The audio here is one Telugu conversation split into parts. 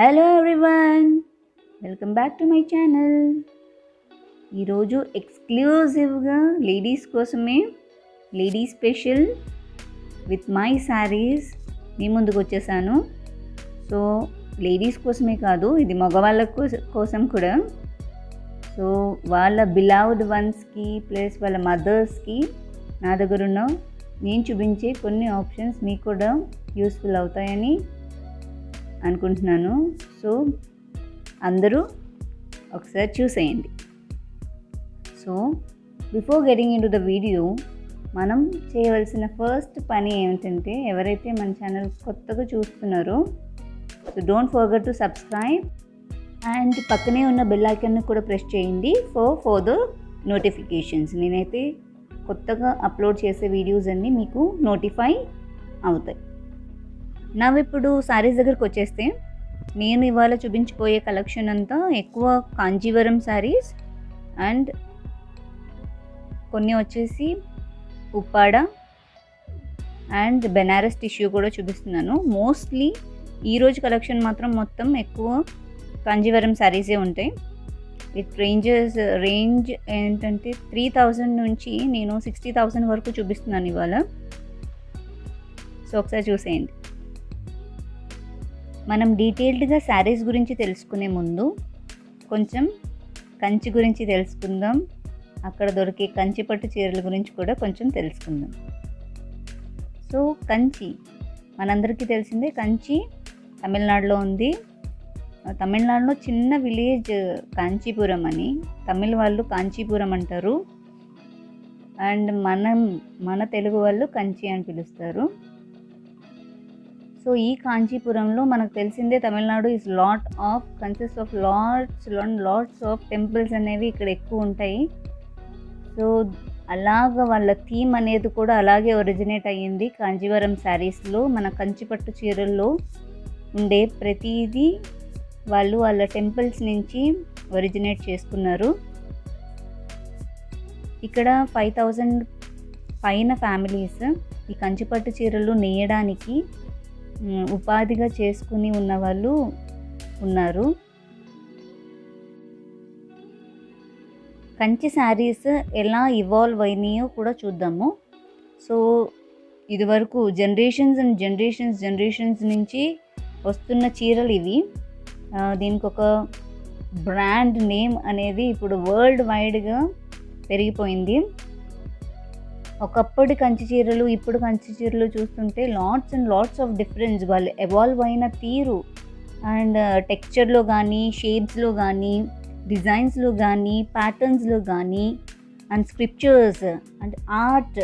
Hello everyone, welcome back to my channel. ఈరోజు ఎక్స్క్లూజివ్గా లేడీస్ కోసమే lady special with my sarees మీ ముందుకు వచ్చేసాను. సో లేడీస్ కోసమే కాదు, ఇది మగవాళ్ళ కోసం కూడా. సో వాళ్ళ బిలవ్డ్ వన్స్కి ప్లస్ వాళ్ళ మదర్స్కి నా దగ్గర ఉన్న నేను చూపించే కొన్ని ఆప్షన్స్ మీకు కూడా యూస్ఫుల్ అవుతాయని అనుకుంటున్నాను. సో అందరూ ఒకసారి చూసేయండి. So before getting in to the video, మనం చేయవలసిన ఫస్ట్ పని ఏమిటంటే, ఎవరైతే మన ఛానల్ కొత్తగా చూస్తున్నారో so don't forget to subscribe and పక్కనే ఉన్న బెల్ ఐకాన్ని కూడా ప్రెస్ చేయండి ఫర్ ఫర్దర్ నోటిఫికేషన్స్. నేనైతే కొత్తగా అప్లోడ్ చేసే వీడియోస్ అన్నీ మీకు నోటిఫై అవుతాయి. ఇప్పుడు శారీస్ దగ్గరకు వచ్చేస్తే, నేను ఇవాళ చూపించిపోయే కలెక్షన్ అంతా ఎక్కువ కాంజీవరం శారీస్ అండ్ కొన్ని వచ్చేసి ఉప్పాడ అండ్ బెనారస్ టిష్యూ కూడా చూపిస్తున్నాను. మోస్ట్లీ ఈరోజు కలెక్షన్ మాత్రం మొత్తం ఎక్కువ కాంజీవరం శారీసే ఉంటాయి. విత్ రేంజ్ ఏంటంటే 3000 నుంచి నేను 60,000 వరకు చూపిస్తున్నాను ఇవాళ. సో ఒకసారి చూసేయండి. మనం డీటెయిల్డ్గా శారీస్ గురించి తెలుసుకునే ముందు కొంచెం కంచి గురించి తెలుసుకుందాం. అక్కడ దొరికే కంచి పట్టు చీరల గురించి కూడా కొంచెం తెలుసుకుందాం. సో కంచి మనందరికీ తెలిసిందే. కంచి తమిళనాడులో ఉంది. తమిళనాడులో చిన్న విలేజ్ కాంచీపురం అని, తమిళ వాళ్ళు కాంచీపురం అంటారు అండ్ మన తెలుగు వాళ్ళు కంచి అని పిలుస్తారు. సో ఈ కాంచీపురంలో మనకు తెలిసిందే, Tamil Nadu is consist of lots of temples అనేవి ఇక్కడ ఎక్కువ ఉంటాయి. సో అలాగ వాళ్ళ థీమ్ అనేది కూడా అలాగే ఒరిజినేట్ అయ్యింది. కాంజీవరం శారీస్లో మన కంచిపట్టు చీరల్లో ఉండే ప్రతిదీ వాళ్ళు వాళ్ళ టెంపుల్స్ నుంచి ఒరిజినేట్ చేసుకున్నారు. ఇక్కడ 5,000 పైన ఫ్యామిలీస్ ఈ కంచిపట్టు చీరలు నేయడానికి ఉపాధిగా చేసుకుని ఉన్నవాళ్ళు ఉన్నారు. కంచి శారీస్ ఎలా ఇవాల్వ్ అయినాయో కూడా చూద్దాము. సో ఇదివరకు జనరేషన్స్ నుంచి వస్తున్న చీరలు ఇవి. దీనికి ఒక బ్రాండ్ నేమ్ అనేది ఇప్పుడు వరల్డ్ వైడ్గా పెరిగిపోయింది. ఒకప్పటి కంచి చీరలు ఇప్పుడు కంచి చీరలు చూస్తుంటే లాట్స్ ఆఫ్ డిఫరెన్స్. వాళ్ళు ఎవాల్వ్ అయిన తీరు అండ్ టెక్స్చర్లో కానీ, షేడ్స్లో కానీ, డిజైన్స్లో కానీ, ప్యాటర్న్స్లో కానీ అండ్ స్క్రిప్చర్స్ అండ్ ఆర్ట్,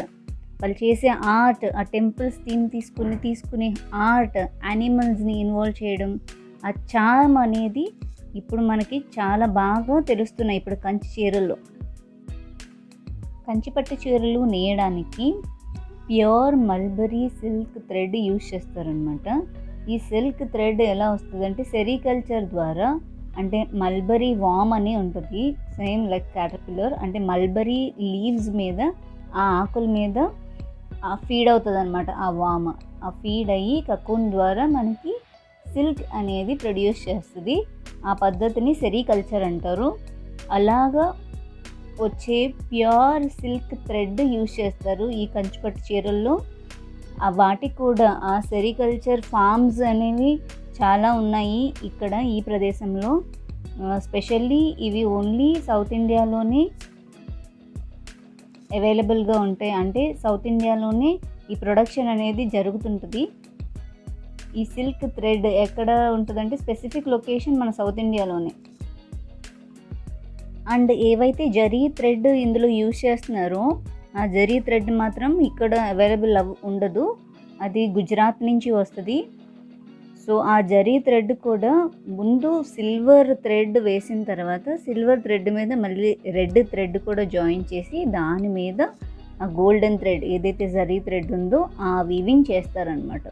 వాళ్ళు చేసే ఆర్ట్, ఆ టెంపుల్స్ థీమ్ తీసుకునే ఆర్ట్, యానిమల్స్ని ఇన్వాల్వ్ చేయడం, ఆ చార్మ్ అనేది ఇప్పుడు మనకి చాలా బాగా తెలుస్తున్నాయి ఇప్పుడు కంచి చీరల్లో. కంచిపట్టు చీరలు నేయడానికి pure mulberry silk thread use చేస్తారనమాట. ఈ సిల్క్ థ్రెడ్ ఎలా వస్తుందంటే సెరికల్చర్ ద్వారా, అంటే మల్బరీ వామ్ అని ఉంటుంది, సేమ్ లైక్ క్యాటర్పిల్లర్, అంటే మల్బరీ లీవ్స్ మీద, ఆ ఆకుల మీద ఫీడ్ అవుతుంది అనమాట ఆ వామ్. ఆ ఫీడ్ అయ్యి కకూన్ ద్వారా మనకి సిల్క్ అనేది ప్రొడ్యూస్ చేస్తుంది. ఆ పద్ధతిని సెరికల్చర్ అంటారు. అలాగా వచ్చే ప్యూర్ సిల్క్ థ్రెడ్ యూజ్ చేస్తారు ఈ కంచిపట్టు చీరల్లో. వాటికి కూడా ఆ సెరికల్చర్ ఫార్మ్స్ అనేవి చాలా ఉన్నాయి ఇక్కడ ఈ ప్రదేశంలో. స్పెషల్లీ ఇవి ఓన్లీ సౌత్ ఇండియాలోనే అవైలబుల్గా ఉంటాయి. అంటే సౌత్ ఇండియాలోనే ఈ ప్రొడక్షన్ అనేది జరుగుతుంటుంది. ఈ సిల్క్ థ్రెడ్ ఎక్కడ ఉంటుందంటే స్పెసిఫిక్ లొకేషన్ మన సౌత్ ఇండియాలోనే. అండ్ ఏవైతే జరీ థ్రెడ్ ఇందులో యూజ్ చేస్తున్నారో ఆ జరీ థ్రెడ్ మాత్రం ఇక్కడ అవైలబుల్ ఉండదు, అది గుజరాత్ నుంచి వస్తుంది. సో ఆ జరీ థ్రెడ్ కూడా ముందు సిల్వర్ థ్రెడ్ వేసిన తర్వాత సిల్వర్ థ్రెడ్ మీద మళ్ళీ రెడ్ థ్రెడ్ కూడా జాయిన్ చేసి దాని మీద ఆ గోల్డెన్ థ్రెడ్ ఏదైతే జరీ థ్రెడ్ ఉందో ఆ వీవింగ్ చేస్తారనమాట.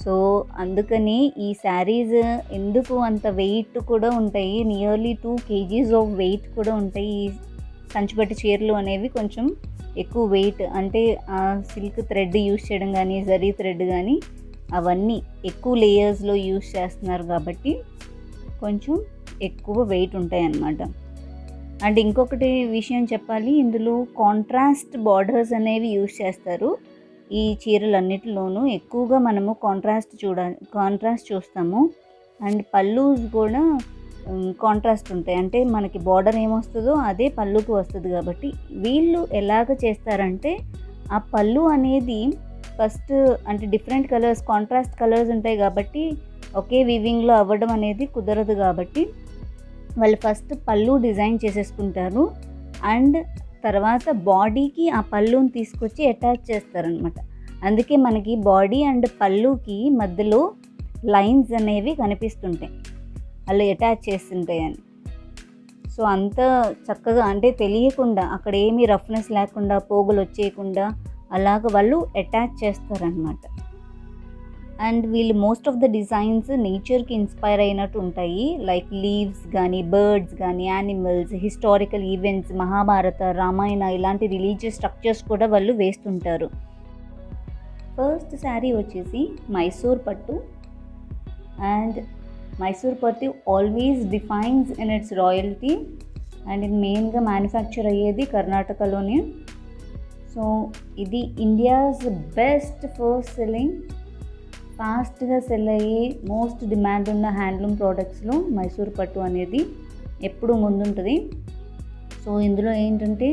సో అందుకని ఈ శారీస్ ఎందుకు అంత వెయిట్ కూడా ఉంటాయి, నియర్లీ 2 kgs ఆఫ్ వెయిట్ కూడా ఉంటాయి. ఈ కంచిపట్టు చీరలు అనేవి కొంచెం ఎక్కువ వెయిట్, అంటే ఆ సిల్క్ థ్రెడ్ యూజ్ చేయడం కానీ, జరీ థ్రెడ్ కానీ అవన్నీ ఎక్కువ లేయర్స్లో యూస్ చేస్తున్నారు కాబట్టి కొంచెం ఎక్కువ వెయిట్ ఉంటాయి అన్నమాట. అండ్ ఇంకొకటి విషయం చెప్పాలి, ఇందులో కాంట్రాస్ట్ బార్డర్స్ అనేవి యూస్ చేస్తారు. ఈ చీరలన్నిటిలోనూ ఎక్కువగా మనము కాంట్రాస్ట్ చూస్తాము. అండ్ పల్లూస్ కూడా కాంట్రాస్ట్ ఉంటాయి. అంటే మనకి బార్డర్ ఏమొస్తుందో అదే పళ్ళుకి వస్తుంది. కాబట్టి వీళ్ళు ఎలాగ చేస్తారంటే ఆ పళ్ళు అనేది ఫస్ట్ అంటే డిఫరెంట్ కలర్స్ కాంట్రాస్ట్ కలర్స్ ఉంటాయి కాబట్టి ఒకే వీవింగ్లో అవ్వడం అనేది కుదరదు. కాబట్టి వాళ్ళు ఫస్ట్ పళ్ళు డిజైన్ చేసేసుకుంటారు అండ్ తర్వాత బాడీకి ఆ పళ్ళుని తీసుకొచ్చి అటాచ్ చేస్తారనమాట. అందుకే మనకి బాడీ అండ్ పళ్ళుకి మధ్యలో లైన్స్ అనేవి కనిపిస్తుంటాయి అలా అటాచ్ చేస్తుంటాయని. సో అంత చక్కగా అంటే తెలియకుండా అక్కడ ఏమీ రఫ్నెస్ లేకుండా పోగులు వచ్చేయకుండా అలాగ వాళ్ళు అటాచ్ చేస్తారనమాట. అండ్ వీళ్ళు మోస్ట్ ఆఫ్ ద డిజైన్స్ నేచర్కి ఇన్స్పైర్ అయినట్టు ఉంటాయి. లైక్ లీవ్స్ కానీ బర్డ్స్ కానీ animals, historical events, Mahabharata, Ramayana ఇలాంటి రిలీజియస్ స్ట్రక్చర్స్ కూడా వాళ్ళు వేస్తుంటారు. ఫస్ట్ శారీ వచ్చేసి మైసూర్ పట్టు. అండ్ మైసూర్ పట్టు always defines in it's royalty. And ఇది మెయిన్గా మ్యానుఫ్యాక్చర్ అయ్యేది కర్ణాటకలోనే. సో ఇది ఇండియాస్ బెస్ట్ ఫస్ట్ సెల్లింగ్, ఫాస్ట్గా సెల్ అయ్యే మోస్ట్ డిమాండ్ ఉన్న హ్యాండ్లూమ్ ప్రోడక్ట్స్లో మైసూర్ పట్టు అనేది ఎప్పుడూ ముందుంటుంది. సో ఇందులో ఏంటంటే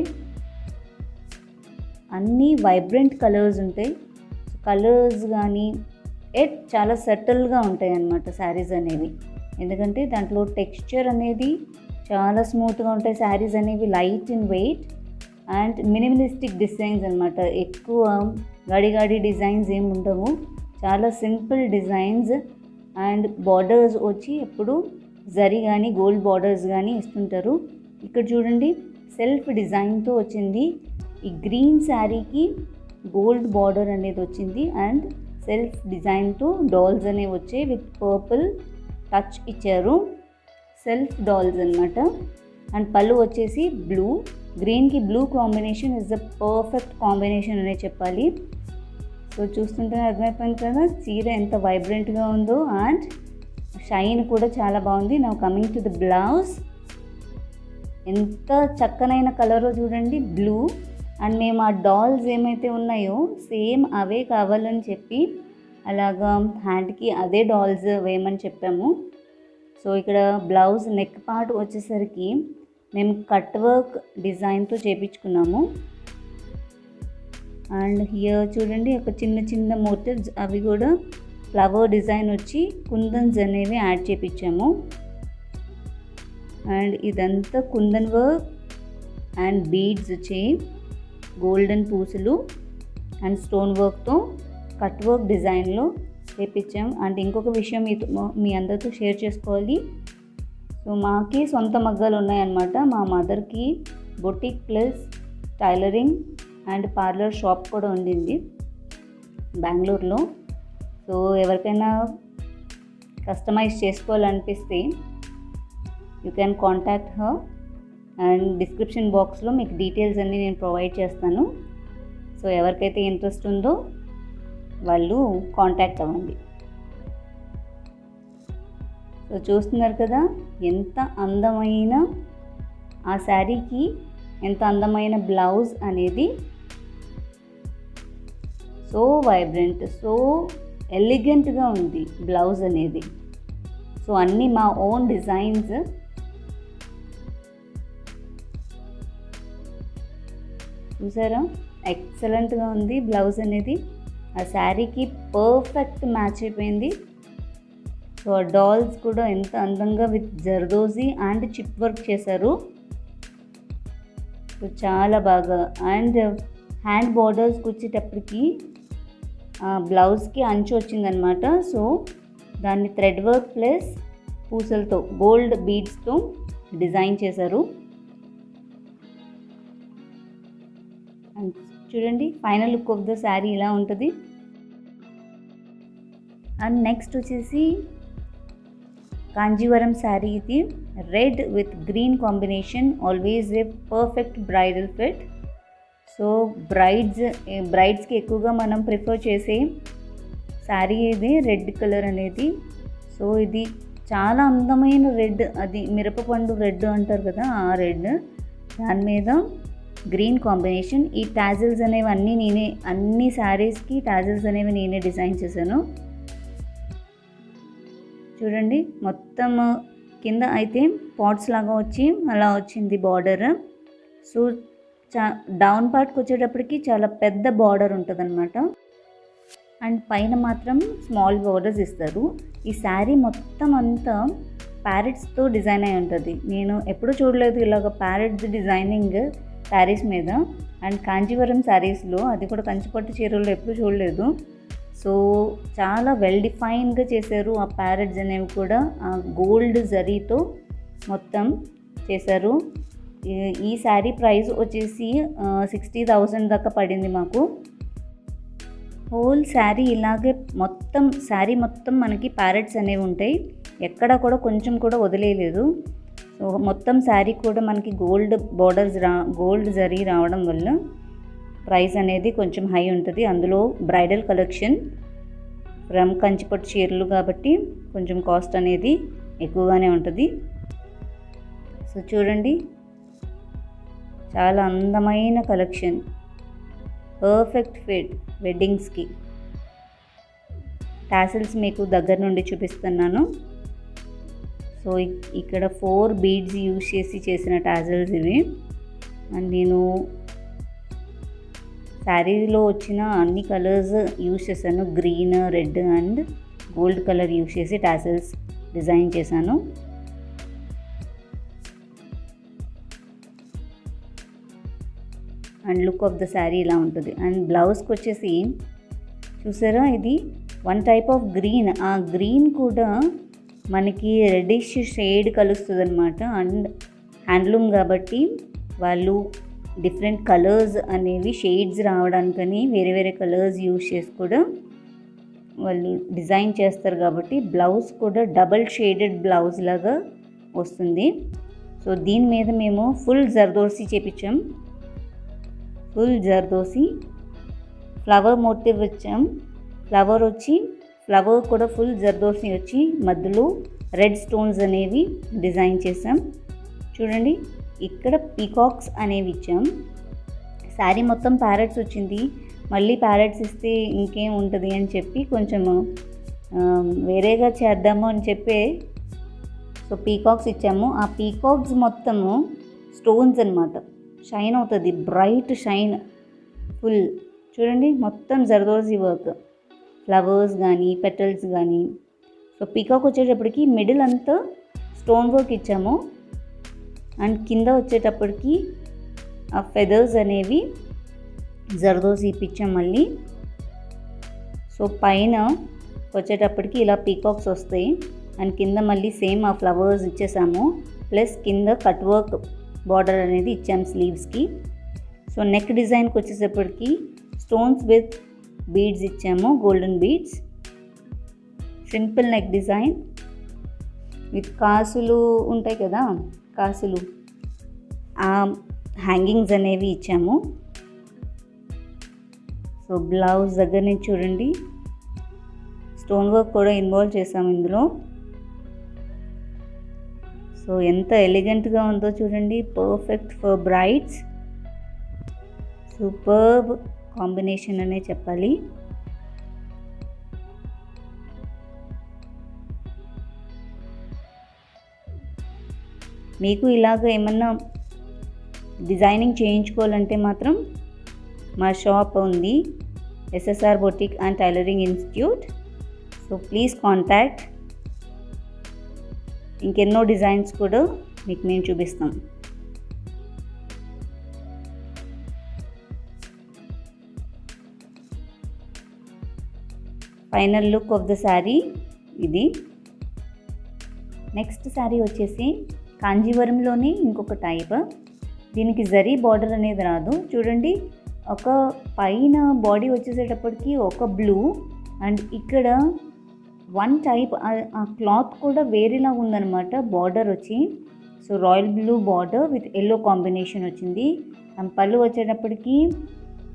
అన్నీ వైబ్రెంట్ కలర్స్ ఉంటాయి. కలర్స్ కానీ చాలా సెటిల్గా ఉంటాయి అన్నమాట శారీస్ అనేవి. ఎందుకంటే దాంట్లో టెక్స్చర్ అనేది చాలా స్మూత్గా ఉంటాయి. శారీస్ అనేవి light in weight and minimalistic designs అనమాట. ఎక్కువ గడి డిజైన్స్ ఏమి ఉండవు, చాలా సింపుల్ డిజైన్స్. అండ్ బార్డర్స్ వచ్చి ఎప్పుడు జరీ కానీ గోల్డ్ బార్డర్స్ కానీ ఇస్తుంటారు. ఇక్కడ చూడండి సెల్ఫ్ డిజైన్తో వచ్చింది. ఈ గ్రీన్ శారీకి గోల్డ్ బార్డర్ అనేది వచ్చింది అండ్ సెల్ఫ్ డిజైన్తో డాల్స్ అనేవి వచ్చాయి విత్ పర్పుల్ టచ్ ఇచ్చారు. సెల్ఫ్ డాల్స్ అనమాట. అండ్ పళ్ళు వచ్చేసి బ్లూ, గ్రీన్కి blue combination is the perfect combination అనే చెప్పాలి. సో చూస్తుంటే అర్థమైపోయింది కదా చీర ఎంత వైబ్రెంట్గా ఉందో అండ్ షైన్ కూడా చాలా బాగుంది. నా కమింగ్ టు ద బ్లౌజ్, ఎంత చక్కనైన కలరో చూడండి బ్లూ. అండ్ మేము ఆ డాల్స్ ఏమైతే ఉన్నాయో సేమ్ అవే కావాలని చెప్పి అలాగా హ్యాండ్కి అదే డాల్స్ వేయమని చెప్పాము. సో ఇక్కడ బ్లౌజ్ నెక్ పార్ట్ వచ్చేసరికి మేము కట్ వర్క్ డిజైన్తో చేయించుకున్నాము. అండ్ హియర్ చూడండి ఒక చిన్న మోటివ్స్, అవి కూడా ఫ్లవర్ డిజైన్ వచ్చి కుందన్స్ అనేవి యాడ్ చేయించాము. అండ్ ఇదంతా కుందన్ వర్క్ అండ్ బీడ్స్ వచ్చాయి, గోల్డెన్ పూసలు అండ్ స్టోన్ వర్క్తో కట్ వర్క్ డిజైన్లో చేయించాం. అండ్ ఇంకొక విషయం మీ అందరితో షేర్ చేసుకోవాలి. సో మాకి సొంత మగ్గాలు ఉన్నాయన్నమాట. మా మదర్కి boutique plus tailoring and parlour shop కూడా ఉండింది బెంగళూరులో. సో ఎవరికైనా కస్టమైజ్ చేసుకోవాలనిపిస్తే you can contact her. And description బాక్స్లో మీకు డీటెయిల్స్ అన్నీ నేను ప్రొవైడ్ చేస్తాను. సో ఎవరికైతే ఇంట్రెస్ట్ ఉందో వాళ్ళు కాంటాక్ట్ అవ్వండి. సో చూస్తున్నారు కదా ఎంత అందమైన ఆ శారీకి ఎంత అందమైన బ్లౌజ్ అనేది. సో వైబ్రెంట్, సో ఎలిగెంట్గా ఉంది బ్లౌజ్ అనేది. సో అన్నీ మా ఓన్ డిజైన్స్. చూసారా ఎక్సలెంట్గా ఉంది బ్లౌజ్ అనేది. ఆ శారీకి పర్ఫెక్ట్ మ్యాచ్ అయిపోయింది. సో ఆ డాల్స్ కూడా ఎంత అందంగా with zardozi and chip work చేశారు. సో చాలా బాగా. అండ్ హ్యాండ్ బార్డర్స్కి వచ్చేటప్పటికి బ్లౌజ్కి అంచు వచ్చిందనమాట. సో దాన్ని థ్రెడ్ వర్క్ ప్లస్ పూసలతో గోల్డ్ బీడ్స్తో డిజైన్ చేశారు. అండ్ చూడండి final look of the saree ఇలా ఉంటుంది. అండ్ నెక్స్ట్ వచ్చేసి కాంజీవరం శారీ. ఇది red with green combination, always a perfect bridal fit. So బ్రైడ్స్కి ఎక్కువగా మనం ప్రిఫర్ చేసే శారీ ఇది రెడ్ కలర్ అనేది. సో ఇది చాలా అందమైన రెడ్, అది మిరపపండు రెడ్ అంటారు కదా, ఆ రెడ్. దాని మీద గ్రీన్ కాంబినేషన్. ఈ టాజిల్స్ అనేవి అన్ని శారీస్కి టాజిల్స్ అనేవి నేనే డిజైన్ చేశాను. చూడండి, మొత్తం కింద అయితే పాట్స్ లాగా వచ్చి అలా వచ్చింది బార్డర్. సో డౌన్ పార్ట్కి వచ్చేటప్పటికి చాలా పెద్ద బార్డర్ ఉంటుంది అనమాట. అండ్ పైన మాత్రం స్మాల్ బార్డర్స్ ఇస్తారు. ఈ శారీ మొత్తం అంతా ప్యారెట్స్తో డిజైన్ అయి ఉంటుంది. నేను ఎప్పుడూ చూడలేదు ఇలాగ ప్యారెట్స్ డిజైనింగ్ శారీస్ మీద. అండ్ కాంజీవరం శారీస్లో, అది కూడా కంచిపట్టు చీరల్లో ఎప్పుడూ చూడలేదు. సో చాలా వెల్ డిఫైన్గా చేశారు. ఆ ప్యారెట్స్ అనేవి కూడా ఆ గోల్డ్ జరీతో మొత్తం చేశారు. ఈ శారీ ప్రైస్ వచ్చేసి 60,000 దాకా పడింది మాకు. హోల్ శారీ ఇలాగే మొత్తం శారీ మొత్తం మనకి ప్యారెట్స్ అనేవి ఉంటాయి. ఎక్కడ కూడా కొంచెం కూడా వదిలేయలేదు. సో మొత్తం శారీ కూడా మనకి గోల్డ్ జరీ రావడం వల్ల ప్రైస్ అనేది కొంచెం హై ఉంటుంది. అందులో బ్రైడల్ కలెక్షన్ ఫ్రమ్ కంచిపట్టు చీరలు కాబట్టి కొంచెం కాస్ట్ అనేది ఎక్కువగానే ఉంటుంది. సో చూడండి, చాలా అందమైన కలెక్షన్, పర్ఫెక్ట్ ఫిట్ వెడ్డింగ్స్కి. టాసిల్స్ మీకు దగ్గర నుండి చూపిస్తున్నాను. సో ఇక్కడ 4 బీడ్స్ యూజ్ చేసి చేసిన టాసిల్స్ ఇవి. అండ్ నేను శారీలో వచ్చిన అన్ని కలర్స్ యూజ్ చేశాను. Green, red and gold colour use చేసి టాసిల్స్ డిజైన్ చేశాను. And look of the saree ఇలా ఉంటుంది. అండ్ బ్లౌజ్కి వచ్చేసి చూసారా, ఇది వన్ టైప్ ఆఫ్ గ్రీన్. ఆ గ్రీన్ కూడా మనకి రెడ్డిష్ షేడ్ కలుస్తుంది అనమాట. అండ్ హ్యాండ్లూమ్ కాబట్టి వాళ్ళు డిఫరెంట్ కలర్స్ అనేవి షేడ్స్ రావడానికని వేరే వేరే కలర్స్ యూజ్ చేసి కూడా వాళ్ళు డిజైన్ చేస్తారు. కాబట్టి బ్లౌజ్ కూడా డబల్ షేడెడ్ బ్లౌజ్ లాగా వస్తుంది. సో దీని మీద మేము ఫుల్ జర్దోసి చేపించాం. ఫుల్ జర్దోసి ఫ్లవర్ మోటివ్ ఇచ్చాం. ఫ్లవర్ కూడా ఫుల్ జర్దోసి వచ్చి మధ్యలో రెడ్ స్టోన్స్ అనేవి డిజైన్ చేసాం. చూడండి, ఇక్కడ పీకాక్స్ అనేవి ఇచ్చాం. శారీ మొత్తం ప్యారెట్స్ వచ్చింది. మళ్ళీ ప్యారెట్స్ ఇస్తే ఇంకేం ఉంటుంది అని చెప్పి కొంచెం వేరేగా చేద్దాము అని చెప్పి సో పీకాక్స్ ఇచ్చాము. ఆ పీకాక్స్ మొత్తము స్టోన్స్ అన్నమాట. షైన్ అవుతుంది, బ్రైట్ షైన్ ఫుల్. చూడండి, మొత్తం జర్దోజీ వర్క్, ఫ్లవర్స్ కానీ పెటల్స్ కానీ. సో పీకాక్ వచ్చేటప్పటికి మిడిల్ అంతా స్టోన్ వర్క్ ఇచ్చాము. అండ్ కింద వచ్చేటప్పటికి ఆ ఫెదర్స్ అనేవి జర్దోజీ ఇప్పించాం మళ్ళీ. సో పైన వచ్చేటప్పటికి ఇలా పీకాక్స్ వస్తాయి. అండ్ కింద మళ్ళీ సేమ్ ఆ ఫ్లవర్స్ ఇచ్చేసాము. ప్లస్ కింద కట్ వర్క్ బార్డర్ అనేది ఇచ్చాం స్లీవ్స్కి. సో నెక్ డిజైన్కి వచ్చేటప్పటికి స్టోన్స్ విత్ బీడ్స్ ఇచ్చాము, golden beads. Simple neck design with కాసులు ఉంటాయి కదా, కాసులు ఆ హ్యాంగింగ్స్ అనేవి ఇచ్చాము. సో బ్లౌజ్ దగ్గర నుంచి చూడండి, స్టోన్ వర్క్ కూడా ఇన్వాల్వ్ చేసాము ఇందులో. సో ఎంత ఎలిగెంట్గా ఉందో చూడండి, perfect for brides. Superb combination అనే చెప్పాలి. మీకు ఇలాగ ఏమన్నా డిజైనింగ్ చేయించుకోవాలంటే మాత్రం మా షాప్ ఉంది, SSR boutique and tailoring institute. So please contact. ఇంకెన్నో డిజైన్స్ కూడా మీకు మేము చూపిస్తాం. Final look of the sari ఇది. నెక్స్ట్ శారీ వచ్చేసి కాంజీవరంలోనే ఇంకొక టైప్. దీనికి జరీ బార్డర్ అనేది రాదు. చూడండి, ఒక పైన బాడీ వచ్చేసేటప్పటికి ఒక బ్లూ అండ్ ఇక్కడ వన్ టైప్ ఆ క్లాత్ కూడా వేరేలా ఉందన్నమాట బార్డర్ వచ్చి. So royal blue border with yellow combination వచ్చింది. అండ్ పళ్ళు వచ్చేటప్పటికి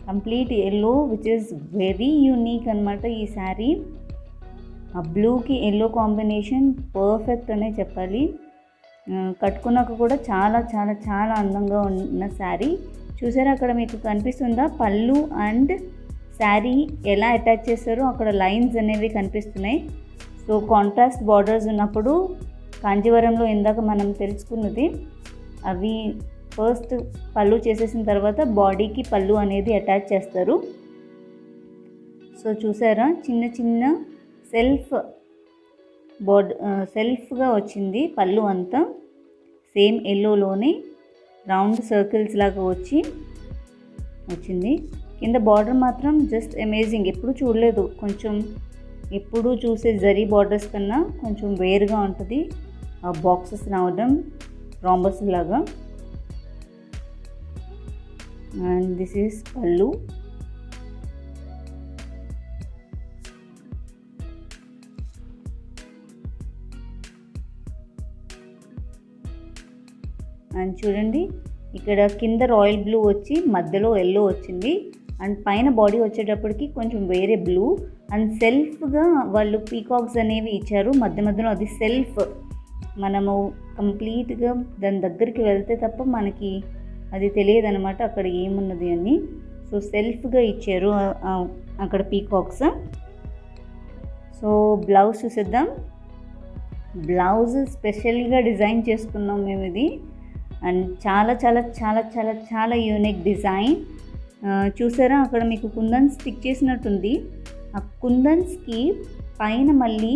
complete yellow which is very unique అనమాట ఈ శారీ. ఆ బ్లూకి ఎల్లో కాంబినేషన్ పర్ఫెక్ట్ అనే చెప్పాలి. కట్టుకున్నాక కూడా చాలా చాలా చాలా అందంగా ఉన్న శారీ. చూసారా అక్కడ మీకు కనిపిస్తుందా, పళ్ళు అండ్ శారీ ఎలా అటాచ్ చేస్తారో అక్కడ లైన్స్ అనేవి కనిపిస్తున్నాయి. సో కాంట్రాస్ట్ బార్డర్స్ ఉన్నప్పుడు కాంజీవరంలో ఇందాక మనం తెలుసుకున్నది అవి ఫస్ట్ పళ్ళు చేసేసిన తర్వాత బాడీకి పళ్ళు అనేది అటాచ్ చేస్తారు. సో చూసారా చిన్న చిన్న సెల్ఫ్గా వచ్చింది పళ్ళు అంతా. సేమ్ ఎల్లోలోనే రౌండ్ సర్కిల్స్ లాగా వచ్చింది. కింద బార్డర్ మాత్రం జస్ట్ అమేజింగ్, ఎప్పుడు చూడలేదు. కొంచెం ఎప్పుడు చూసే జరీ బార్డర్స్ కన్నా కొంచెం వేరుగా ఉంటుంది. ఆ బాక్సెస్ రావడం రాంబస్ లాగా. అండ్ దిస్ ఈజ్ పళ్ళు. అండ్ చూడండి ఇక్కడ కింద రాయల్ బ్లూ వచ్చి మధ్యలో ఎల్లో వచ్చింది. అండ్ పైన బాడీ వచ్చేటప్పటికి కొంచెం వేరే బ్లూ. అండ్ సెల్ఫ్గా వాళ్ళు పీకాక్స్ అనేవి ఇచ్చారు మధ్య మధ్యలో. అది సెల్ఫ్, మనము కంప్లీట్గా దాని దగ్గరికి వెళ్తే తప్ప మనకి అది తెలియదు అనమాట అక్కడ ఏమున్నది అని. సో సెల్ఫ్గా ఇచ్చారు అక్కడ పీకాక్స్. సో బ్లౌజ్ చూసేద్దాం. బ్లౌజ్ స్పెషల్గా డిజైన్ చేసుకున్నాం మేము ఇది. అండ్ చాలా చాలా చాలా చాలా చాలా యూనిక్ డిజైన్. చూసారా అక్కడ మీకు కుందన్స్ స్టిక్ చేసినట్టుంది. ఆ కుందన్స్కి పైన మళ్ళీ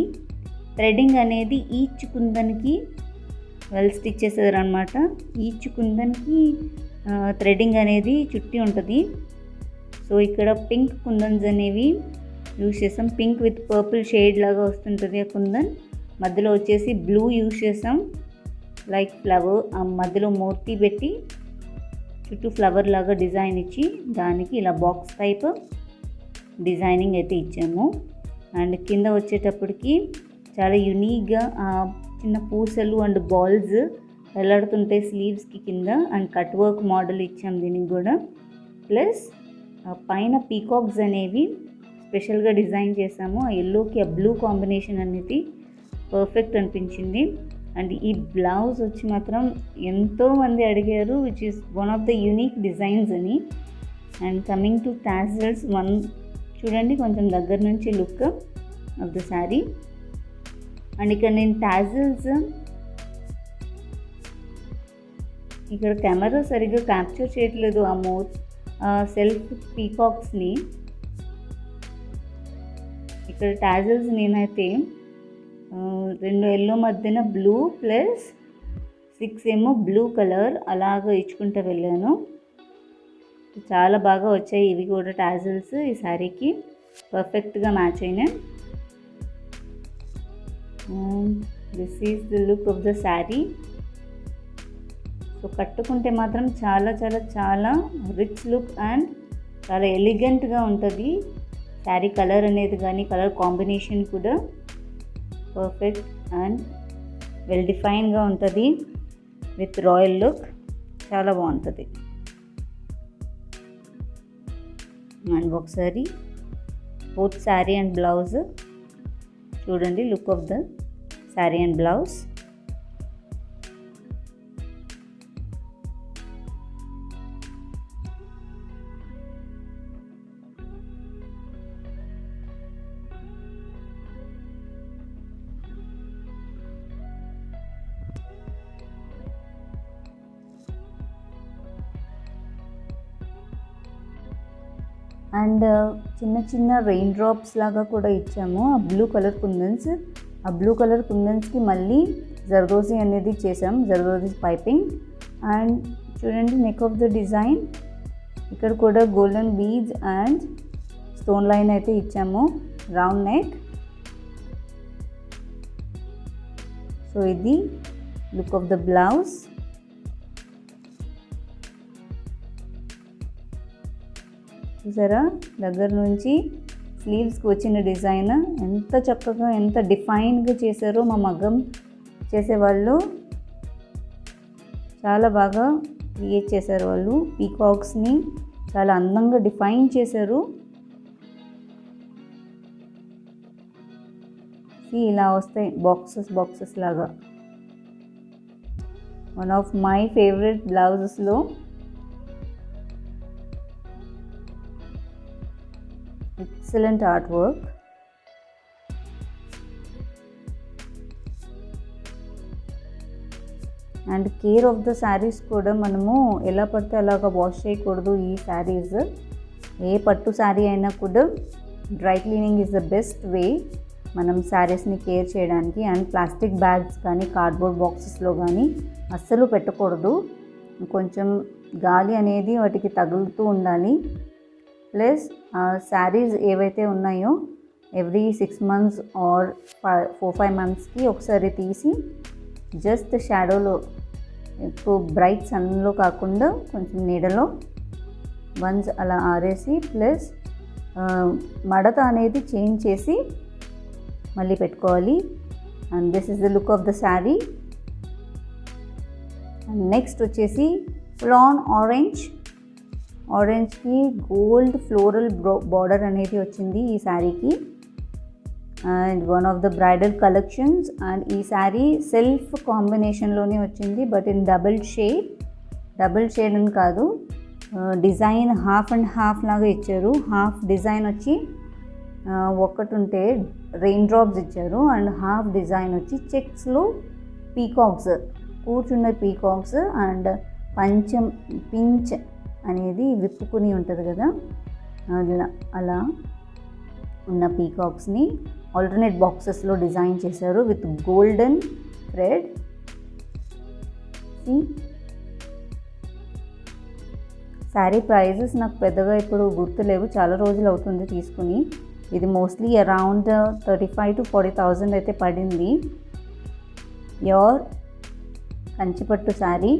థ్రెడ్డింగ్ అనేది ఈచ్ కుందన్కి వెల్ స్టిచ్ చేసేదారు అనమాట. ఈచ్ కుందన్కి థ్రెడ్డింగ్ అనేది చుట్టి ఉంటుంది. సో ఇక్కడ పింక్ కుందన్స్ అనేవి యూజ్ చేసాం. పింక్ విత్ పర్పుల్ షేడ్ లాగా వస్తుంటుంది ఆ కుందన్. మధ్యలో వచ్చేసి బ్లూ యూజ్ చేసాం, లైక్ ఫ్లవర్. ఆ మధ్యలో మూర్తి పెట్టి చుట్టూ ఫ్లవర్ లాగా డిజైన్ ఇచ్చి దానికి ఇలా బాక్స్ టైప్ డిజైనింగ్ అయితే ఇచ్చాము. అండ్ కింద వచ్చేటప్పటికి చాలా యూనిక్గా చిన్న పూసలు అండ్ బాల్స్ వెళ్లాడుతుంటాయి స్లీవ్స్కి కింద. అండ్ కట్ వర్క్ మోడల్ ఇచ్చాం దీనికి కూడా. ప్లస్ పైన పీకాక్స్ అనేవి స్పెషల్గా డిజైన్ చేసాము. ఆ ఎల్లోకి ఆ బ్లూ కాంబినేషన్ అనేది పర్ఫెక్ట్ అనిపించింది. అండ్ ఈ బ్లౌజ్ వచ్చి మాత్రం ఎంతోమంది అడిగారు, which is one of the unique designs అని. అండ్ కమింగ్ టు టాజిల్స్, చూడండి కొంచెం దగ్గర నుంచి look of the saree. And ఇక్కడ నేను టాజిల్స్ ఇక్కడ కెమెరా సరిగ్గా క్యాప్చర్ చేయట్లేదు ఆ సెల్ఫ్ పీకాక్స్ని. ఇక్కడ టాజిల్స్ నేనైతే 2 ఎల్లో మధ్యన బ్లూ ప్లస్ 6 ఏమో బ్లూ కలర్ అలాగా ఇచ్చుకుంటూ వెళ్ళాను. చాలా బాగా వచ్చాయి ఇవి కూడా టాజిల్స్. ఈ శారీకి పర్ఫెక్ట్గా మ్యాచ్ అయినాయి. This is the look of the saree. So కట్టుకుంటే మాత్రం చాలా చాలా చాలా రిచ్ లుక్ అండ్ చాలా ఎలిగెంట్గా ఉంటుంది శారీ. కలర్ అనేది కానీ కలర్ కాంబినేషన్ కూడా పర్ఫెక్ట్ అండ్ వెల్ డిఫైన్గా ఉంటుంది విత్ రాయల్ లుక్. చాలా బాగుంటుంది. అండ్ ఒకసారి బోత్ శారీ అండ్ బ్లౌజ్ చూడండి, look of the saree and blouse. And చిన్న చిన్న రెయిన్ డ్రాప్స్ లాగా కూడా ఇచ్చాము ఆ బ్లూ కలర్ కుందన్స్. ఆ బ్లూ కలర్ కుందన్స్కి మళ్ళీ జర్దోజీ అనేది చేసాం, జర్దోజీ పైపింగ్. అండ్ చూడండి నెక్ ఆఫ్ ద డిజైన్, ఇక్కడ కూడా golden beads and stone line అయితే ఇచ్చాము, రౌండ్ నెక్. సో ఇది లుక్ ఆఫ్ ద బ్లౌజ్. చూసారా దగ్గర నుంచి స్లీవ్స్కి వచ్చిన డిజైన్ ఎంత చక్కగా ఎంత డిఫైన్గా చేశారో మా మగ్గం చేసేవాళ్ళు. చాలా బాగా క్రియేట్ చేశారు వాళ్ళు. పీకాక్స్ని చాలా అందంగా డిఫైన్ చేశారు. ఇలా వస్తాయి బాక్సెస్ లాగా. వన్ ఆఫ్ మై ఫేవరెట్ బ్లౌజెస్లో excellent art work. And care of the sarees కూడా మనము ఎలా పడితే అలాగా వాష్ చేయకూడదు. ఈ శారీస్ ఏ పట్టు శారీ అయినా కూడా dry cleaning is the best way మనం శారీస్ని కేర్ చేయడానికి. అండ్ ప్లాస్టిక్ బ్యాగ్స్ కానీ కార్డ్బోర్డ్ బాక్సెస్లో కానీ అస్సలు పెట్టకూడదు. కొంచెం గాలి అనేది వాటికి తగులుతూ ఉండాలి. ప్లస్ శారీస్ ఏవైతే ఉన్నాయో ఎవ్రీ 6 months ఆర్ 4-5 monthsకి ఒకసారి తీసి జస్ట్ షాడోలో, ఎక్కువ బ్రైట్ సన్లో కాకుండా కొంచెం నీడలో వన్స్ అలా ఆరేసి, ప్లస్ మడత అనేది చేంజ్ చేసి మళ్ళీ పెట్టుకోవాలి. And this is the look of the saree. And next వచ్చేసి ఫ్లాన్ ఆరెంజ్కి గోల్డ్ ఫ్లోరల్ బార్డర్ అనేది వచ్చింది ఈ శారీకి. And one of the bridal collections. And ఈ శారీ సెల్ఫ్ కాంబినేషన్లోనే వచ్చింది, బట్ ఇన్ డబుల్ షేడ్ అని కాదు, డిజైన్ హాఫ్ అండ్ హాఫ్ లాగా ఇచ్చారు. హాఫ్ డిజైన్ వచ్చి ఒకటి ఉంటే రెయిన్ డ్రాప్స్ ఇచ్చారు, అండ్ హాఫ్ డిజైన్ వచ్చి చెక్స్లో పీకాక్స్, కూర్చున్న పీకాక్స్ అండ్ పించ్ అనేది విప్పుకుని ఉంటుంది కదా, అలా ఉన్న పీకాక్స్ని ఆల్టర్నేట్ బాక్సెస్లో డిజైన్ చేశారు with golden thread. Sari prices నాకు పెద్దగా ఇప్పుడు గుర్తులేవు, చాలా రోజులు అవుతుంది తీసుకుని. ఇది మోస్ట్లీ అరౌండ్ 35,000 to 40,000 అయితే పడింది. ప్యూర్ కంచిపట్టు శారీ.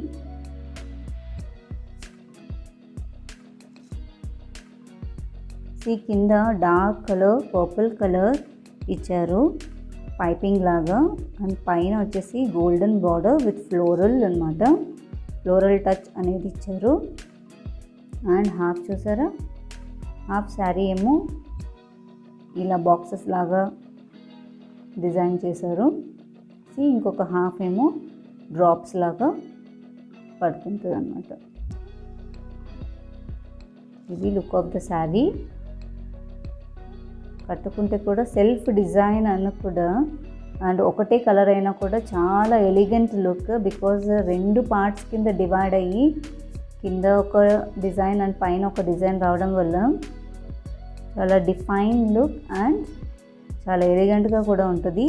కింద డార్క్ కలర్, పర్పుల్ కలర్ ఇచ్చారు పైపింగ్ లాగా. అండ్ పైన వచ్చేసి గోల్డెన్ బార్డర్ విత్ ఫ్లోరల్ అనమాట, ఫ్లోరల్ టచ్ అనేది ఇచ్చారు. అండ్ హాఫ్ చూసారా, హాఫ్ శారీ ఏమో ఇలా బాక్సెస్ లాగా డిజైన్ చేశారు. ఇంకొక హాఫ్ ఏమో డ్రాప్స్ లాగా పడుతుంటుంది అన్నమాట. ఇది లుక్ ఆఫ్ ద శారీ. కట్టుకుంటే కూడా సెల్ఫ్ డిజైన్ అన్న కూడా, అండ్ ఒకటే కలర్ అయినా కూడా చాలా ఎలిగెంట్ లుక్. బికాజ్ 2 పార్ట్స్ కింద డివైడ్ అయ్యి కింద ఒక డిజైన్ అండ్ పైన ఒక డిజైన్ రావడం వల్ల చాలా డిఫైన్ లుక్ అండ్ చాలా ఎలిగెంట్గా కూడా ఉంటుంది.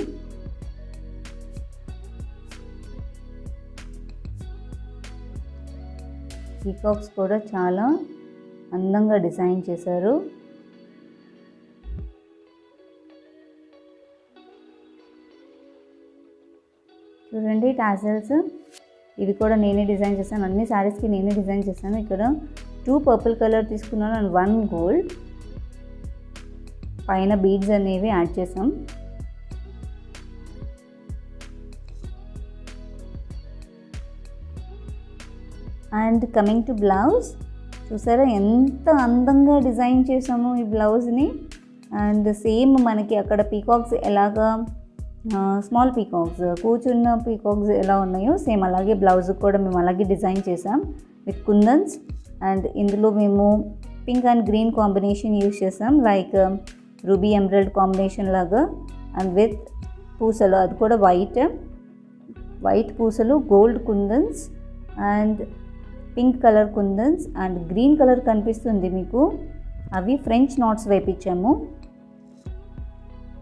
పీకాక్స్ కూడా చాలా అందంగా డిజైన్ చేశారు. చూడండి టాజల్స్, ఇవి కూడా నేనే డిజైన్ చేశాను. అన్ని శారీస్కి నేనే డిజైన్ చేశాను. ఇక్కడ 2 పర్పుల్ కలర్ తీసుకున్నాను అండ్ 1 గోల్డ్. పైన బీడ్స్ అనేవి యాడ్ చేసాం. అండ్ కమింగ్ టు బ్లౌజ్, చూసారా ఎంత అందంగా డిజైన్ చేసాము ఈ బ్లౌజ్ని. అండ్ సేమ్ మనకి అక్కడ పీకాక్స్ ఎలాగా, స్మాల్ పీకాక్స్, కూర్చున్న పీకాక్స్ ఎలా ఉన్నాయో సేమ్ అలాగే బ్లౌజ్ కూడా మేము అలాగే డిజైన్ చేసాం విత్ కుందన్స్. అండ్ ఇందులో మేము pink and green combination use చేసాం, లైక్ రూబీ ఎమరల్డ్ కాంబినేషన్ లాగా. అండ్ విత్ పూసలు, అది కూడా వైట్ పూసలు, gold kundans and pink colour kundans and green colour కనిపిస్తుంది మీకు, అవి ఫ్రెంచ్ నాట్స్ వేపించాము.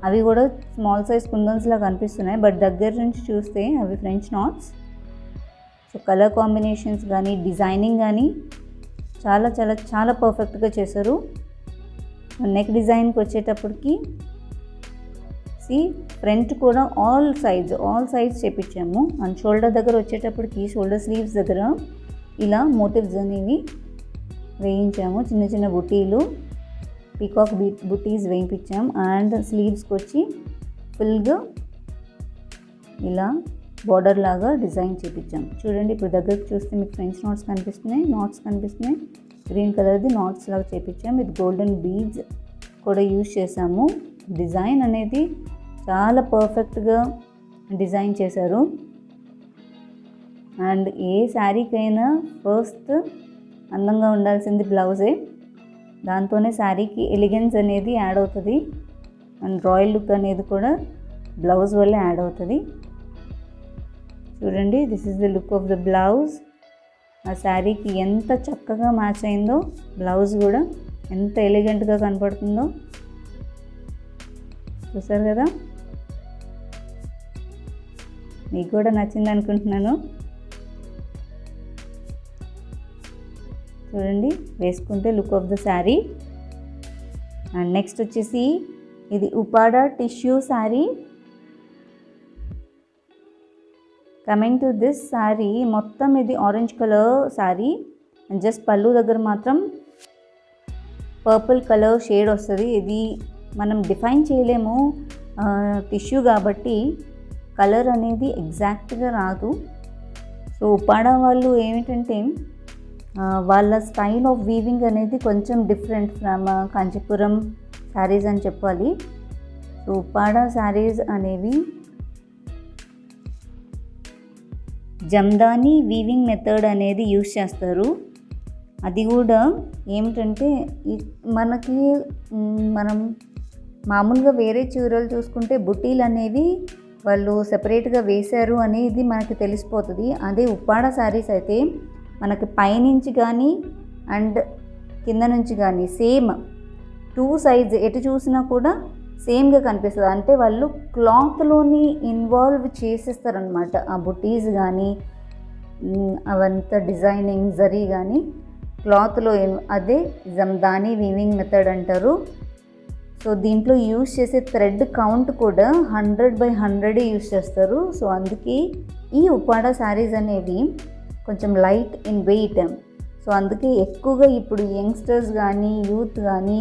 అవి కూడా స్మాల్ సైజ్ కుందన్స్లా కనిపిస్తున్నాయి, బట్ దగ్గర నుంచి చూస్తే అవి French NATS. So colour combinations కానీ డిజైనింగ్ కానీ చాలా చాలా చాలా పర్ఫెక్ట్గా చేశారు. నెక్ డిజైన్కి వచ్చేటప్పటికి ఫ్రంట్ కూడా ఆల్ సైడ్స్ చేపించాము. అండ్ షోల్డర్ దగ్గర వచ్చేటప్పటికి షోల్డర్ స్లీవ్స్ దగ్గర ఇలా మోటివ్స్ అనేవి వేయించాము, చిన్న చిన్న బుటీలు, పీకాక్ బుటీస్ వేయించాం. అండ్ స్లీవ్స్కి వచ్చి ఫుల్గా ఇలా బార్డర్ లాగా డిజైన్ చేయించాం. చూడండి ఇప్పుడు దగ్గరికి చూస్తే మీకు ఫ్రెంచ్ నాట్స్ కనిపిస్తున్నాయి, గ్రీన్ కలర్ది నాట్స్ లాగా చేయించాం. విత్ గోల్డెన్ బీడ్స్ కూడా యూజ్ చేసాము. డిజైన్ అనేది చాలా పర్ఫెక్ట్గా డిజైన్ చేశారు. అండ్ ఏ శారీకైనా ఫస్ట్ అందంగా ఉండాల్సింది బ్లౌజే. దాంతోనే శారీకి ఎలిగెన్స్ అనేది యాడ్ అవుతుంది. అండ్ రాయల్ లుక్ అనేది కూడా బ్లౌజ్ వల్లే యాడ్ అవుతుంది. చూడండి, this is the look of the blouse. ఆ శారీకి ఎంత చక్కగా మ్యాచ్ అయిందో, బ్లౌజ్ కూడా ఎంత ఎలిగెంట్గా కనపడుతుందో చూసారు కదా. మీకు కూడా నచ్చింది అనుకుంటున్నాను. చూడండి, వేసుకుంటే look of the saree. And next వచ్చేసి ఇది Uppada tissue saree. Coming to this saree, మొత్తం ఇది orange colour saree. And just పళ్ళు దగ్గర మాత్రం పర్పుల్ కలర్ షేడ్ వస్తుంది. ఇది మనం డిఫైన్ చేయలేము, టిష్యూ కాబట్టి కలర్ అనేది ఎగ్జాక్ట్గా రాదు. సో ఉపాడా వాళ్ళు ఏమిటంటే వాళ్ళ స్టైల్ ఆఫ్ వీవింగ్ అనేది కొంచెం డిఫరెంట్ ఫ్రమ్ కాంచీపురం శారీస్ అని చెప్పాలి. సో ఉపాడా శారీస్ అనేవి జమ్దాని వీవింగ్ మెథడ్ అనేది యూస్ చేస్తారు. అది కూడా ఏమిటంటే మనం మామూలుగా వేరే చీరలు చూసుకుంటే బుట్టీలు అనేవి వాళ్ళు సెపరేట్గా వేశారు అనేది మనకి తెలిసిపోతుంది. అదే ఉప్పాడ శారీస్ అయితే మనకి పైనుంచి కానీ అండ్ కింద నుంచి కానీ సేమ్ 2 సైడ్స్ ఎటు చూసినా కూడా సేమ్గా కనిపిస్తుంది. అంటే వాళ్ళు క్లాత్లోని ఇన్వాల్వ్ చేసేస్తారనమాట. ఆ బుటీస్ కానీ అవంతా డిజైనింగ్ జరీ కానీ క్లాత్లో, అదే జమ్దాని వీవింగ్ మెథడ్ అంటారు. సో దీంట్లో యూజ్ చేసే థ్రెడ్ కౌంట్ కూడా 100/100 యూజ్ చేస్తారు. సో అందుకే ఈ ఉప్పాడ శారీస్ అనేవి కొంచెం లైట్ ఇన్ వెయిట్. సో అందుకే ఎక్కువగా ఇప్పుడు యంగ్స్టర్స్ కానీ యూత్ కానీ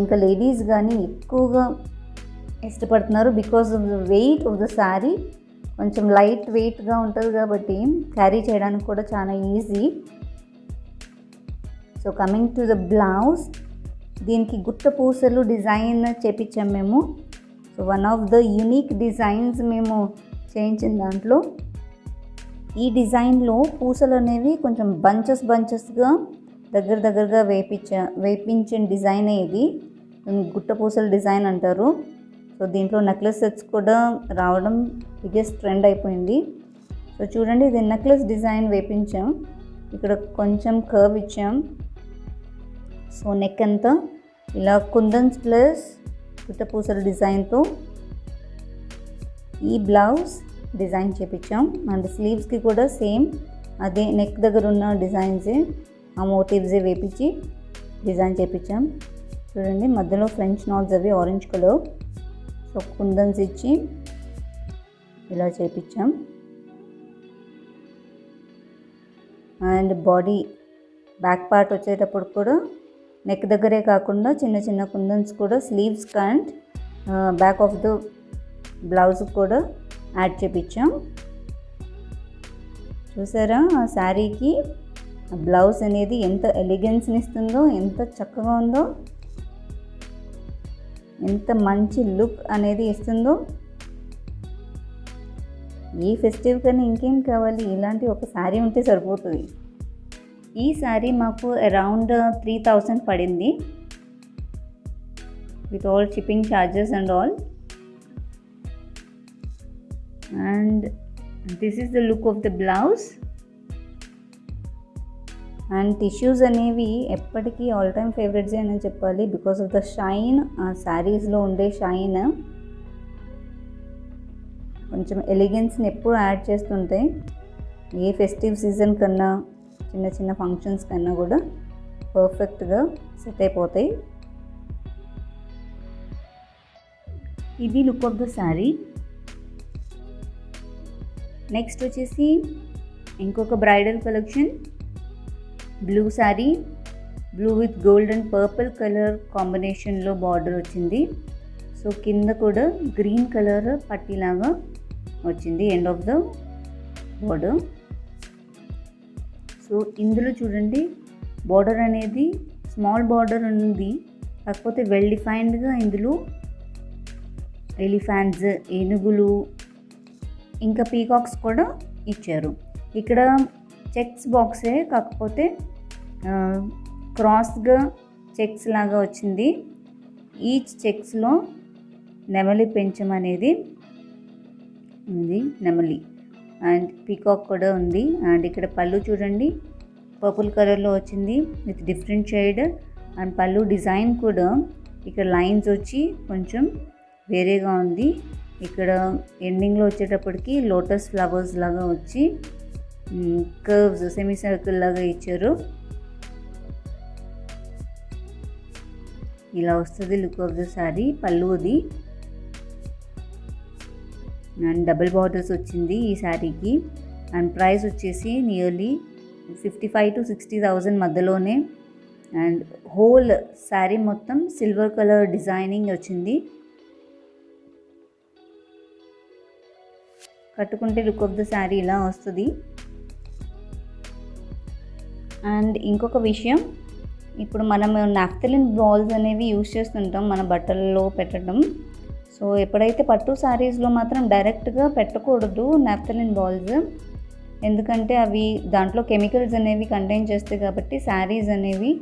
ఇంకా లేడీస్ కానీ ఎక్కువగా ఇష్టపడుతున్నారు. Because of the weight of the sari కొంచెం లైట్ వెయిట్గా ఉంటుంది కాబట్టి క్యారీ చేయడానికి కూడా చాలా easy. So coming to the blouse, దీనికి గుట్ట పూసలు డిజైన్ చేపించాం మేము. So one of the unique designs మేము చేయించిన దాంట్లో ఈ డిజైన్లో పూసలు అనేవి కొంచెం బంచెస్గా దగ్గరగా వేపించిన డిజైన్ ఇది. గుట్ట పూసల డిజైన్ అంటారు. సో దీంట్లో నెక్లెస్ సెట్స్ కూడా రావడం బిగ్గెస్ట్ ట్రెండ్ అయిపోయింది. సో చూడండి, ఇది నెక్లెస్ డిజైన్ వేపించాం. ఇక్కడ కొంచెం కర్వ్ ఇచ్చాం. సో నెక్ అంతా ఇలా కుందన్స్ ప్లస్ గుట్ట పూసల డిజైన్తో ఈ బ్లౌజ్ డిజైన్ చేపించాం. అండ్ స్లీవ్స్కి కూడా సేమ్ అదే నెక్ దగ్గర ఉన్న డిజైన్సే, ఆ మోటివ్సే వేపించి డిజైన్ చేపించాం. చూడండి, మధ్యలో ఫ్రెంచ్ నాట్స్ అవి ఆరెంజ్ కలర్. సో కుందన్స్ ఇచ్చి ఇలా చేపించాం. అండ్ బాడీ బ్యాక్ పార్ట్ వచ్చేటప్పుడు కూడా నెక్ దగ్గరే కాకుండా చిన్న కుందన్స్ కూడా sleeves and back of the blouse కూడా యాడ్ చేపించాం. చూసారా, ఆ శారీకి బ్లౌజ్ అనేది ఎంత ఎలిగెన్స్ని ఇస్తుందో, ఎంత చక్కగా ఉందో, ఎంత మంచి లుక్ అనేది ఇస్తుందో. ఈ ఫెస్టివ్ కానీ ఇంకేం కావాలి, ఇలాంటి ఒక శారీ ఉంటే సరిపోతుంది. ఈ శారీ మాకు అరౌండ్ 3000 పడింది with all shipping charges and all. And this is the look of the blouse. And tissues అనేవి ఎప్పటికీ ఆల్ టైమ్ ఫేవరెట్సే అని చెప్పాలి. బికాస్ ఆఫ్ ద షైన్, ఆ శారీస్లో ఉండే షైన్ కొంచెం ఎలిగెన్స్ని ఎప్పుడు యాడ్ చేస్తుంటాయి. ఏ ఫెస్టివ్ సీజన్ కన్నా చిన్న ఫంక్షన్స్ కన్నా కూడా పర్ఫెక్ట్గా సెట్ అయిపోతాయి. ఇది look of the sari. Next వచ్చేసి ఇంకొక bridal collection. Blue sari, blue with gold and purple colour కాంబినేషన్లో బార్డర్ వచ్చింది. సో కింద కూడా గ్రీన్ కలర్ పట్టీలాగా వచ్చింది end of the border. So ఇందులో చూడండి, బార్డర్ అనేది స్మాల్ బార్డర్ ఉంది, కాకపోతే వెల్ డిఫైన్డ్గా ఇందులో ఎలిఫెంట్స్, ఏనుగులు, ఇంకా పీకాక్స్ కూడా ఇచ్చారు. ఇక్కడ చెక్స్ బాక్సే, కాకపోతే క్రాస్గా చెక్స్ లాగా వచ్చింది. ఈచ్ చెక్స్లో నెమలి పెంచం అనేది ఉంది, నెమలి అండ్ పీకాక్ కూడా ఉంది. అండ్ ఇక్కడ పళ్ళు చూడండి, పర్పుల్ కలర్లో వచ్చింది విత్ డిఫరెంట్ షేడ్. అండ్ పళ్ళు డిజైన్ కూడా ఇక్కడ లైన్స్ వచ్చి కొంచెం వేరేగా ఉంది. ఇక్కడ ఎండింగ్లో వచ్చేటప్పటికి లోటస్ ఫ్లవర్స్ లాగా వచ్చి కర్వ్స్, సెమీ సర్కిల్ లాగా ఇచ్చారు. ఇలా వస్తుంది లుక్ ఆఫ్ ద శారీ. పళ్ళుది అండ్ డబుల్ బార్డర్స్ వచ్చింది ఈ శారీకి. అండ్ ప్రైస్ వచ్చేసి నియర్లీ 55,000 to 60,000 మధ్యలోనే. అండ్ హోల్ శారీ మొత్తం సిల్వర్ కలర్ డిజైనింగ్ వచ్చింది. కట్టుకుంటే లుక్ ఆఫ్ ద శారీ ఇలా వస్తుంది. అండ్ ఇంకొక విషయం, ఇప్పుడు మనం నాఫ్థలిన్ బాల్స్ అనేవి యూజ్ చేస్తుంటాం మన బట్టల్లో పెట్టడం. సో ఎప్పుడైతే పట్టు శారీస్లో మాత్రం డైరెక్ట్గా పెట్టకూడదు నాఫ్థలిన్ బాల్స్, ఎందుకంటే అవి దాంట్లో కెమికల్స్ అనేవి కంటైన్ చేస్తాయి కాబట్టి శారీస్ అనేవి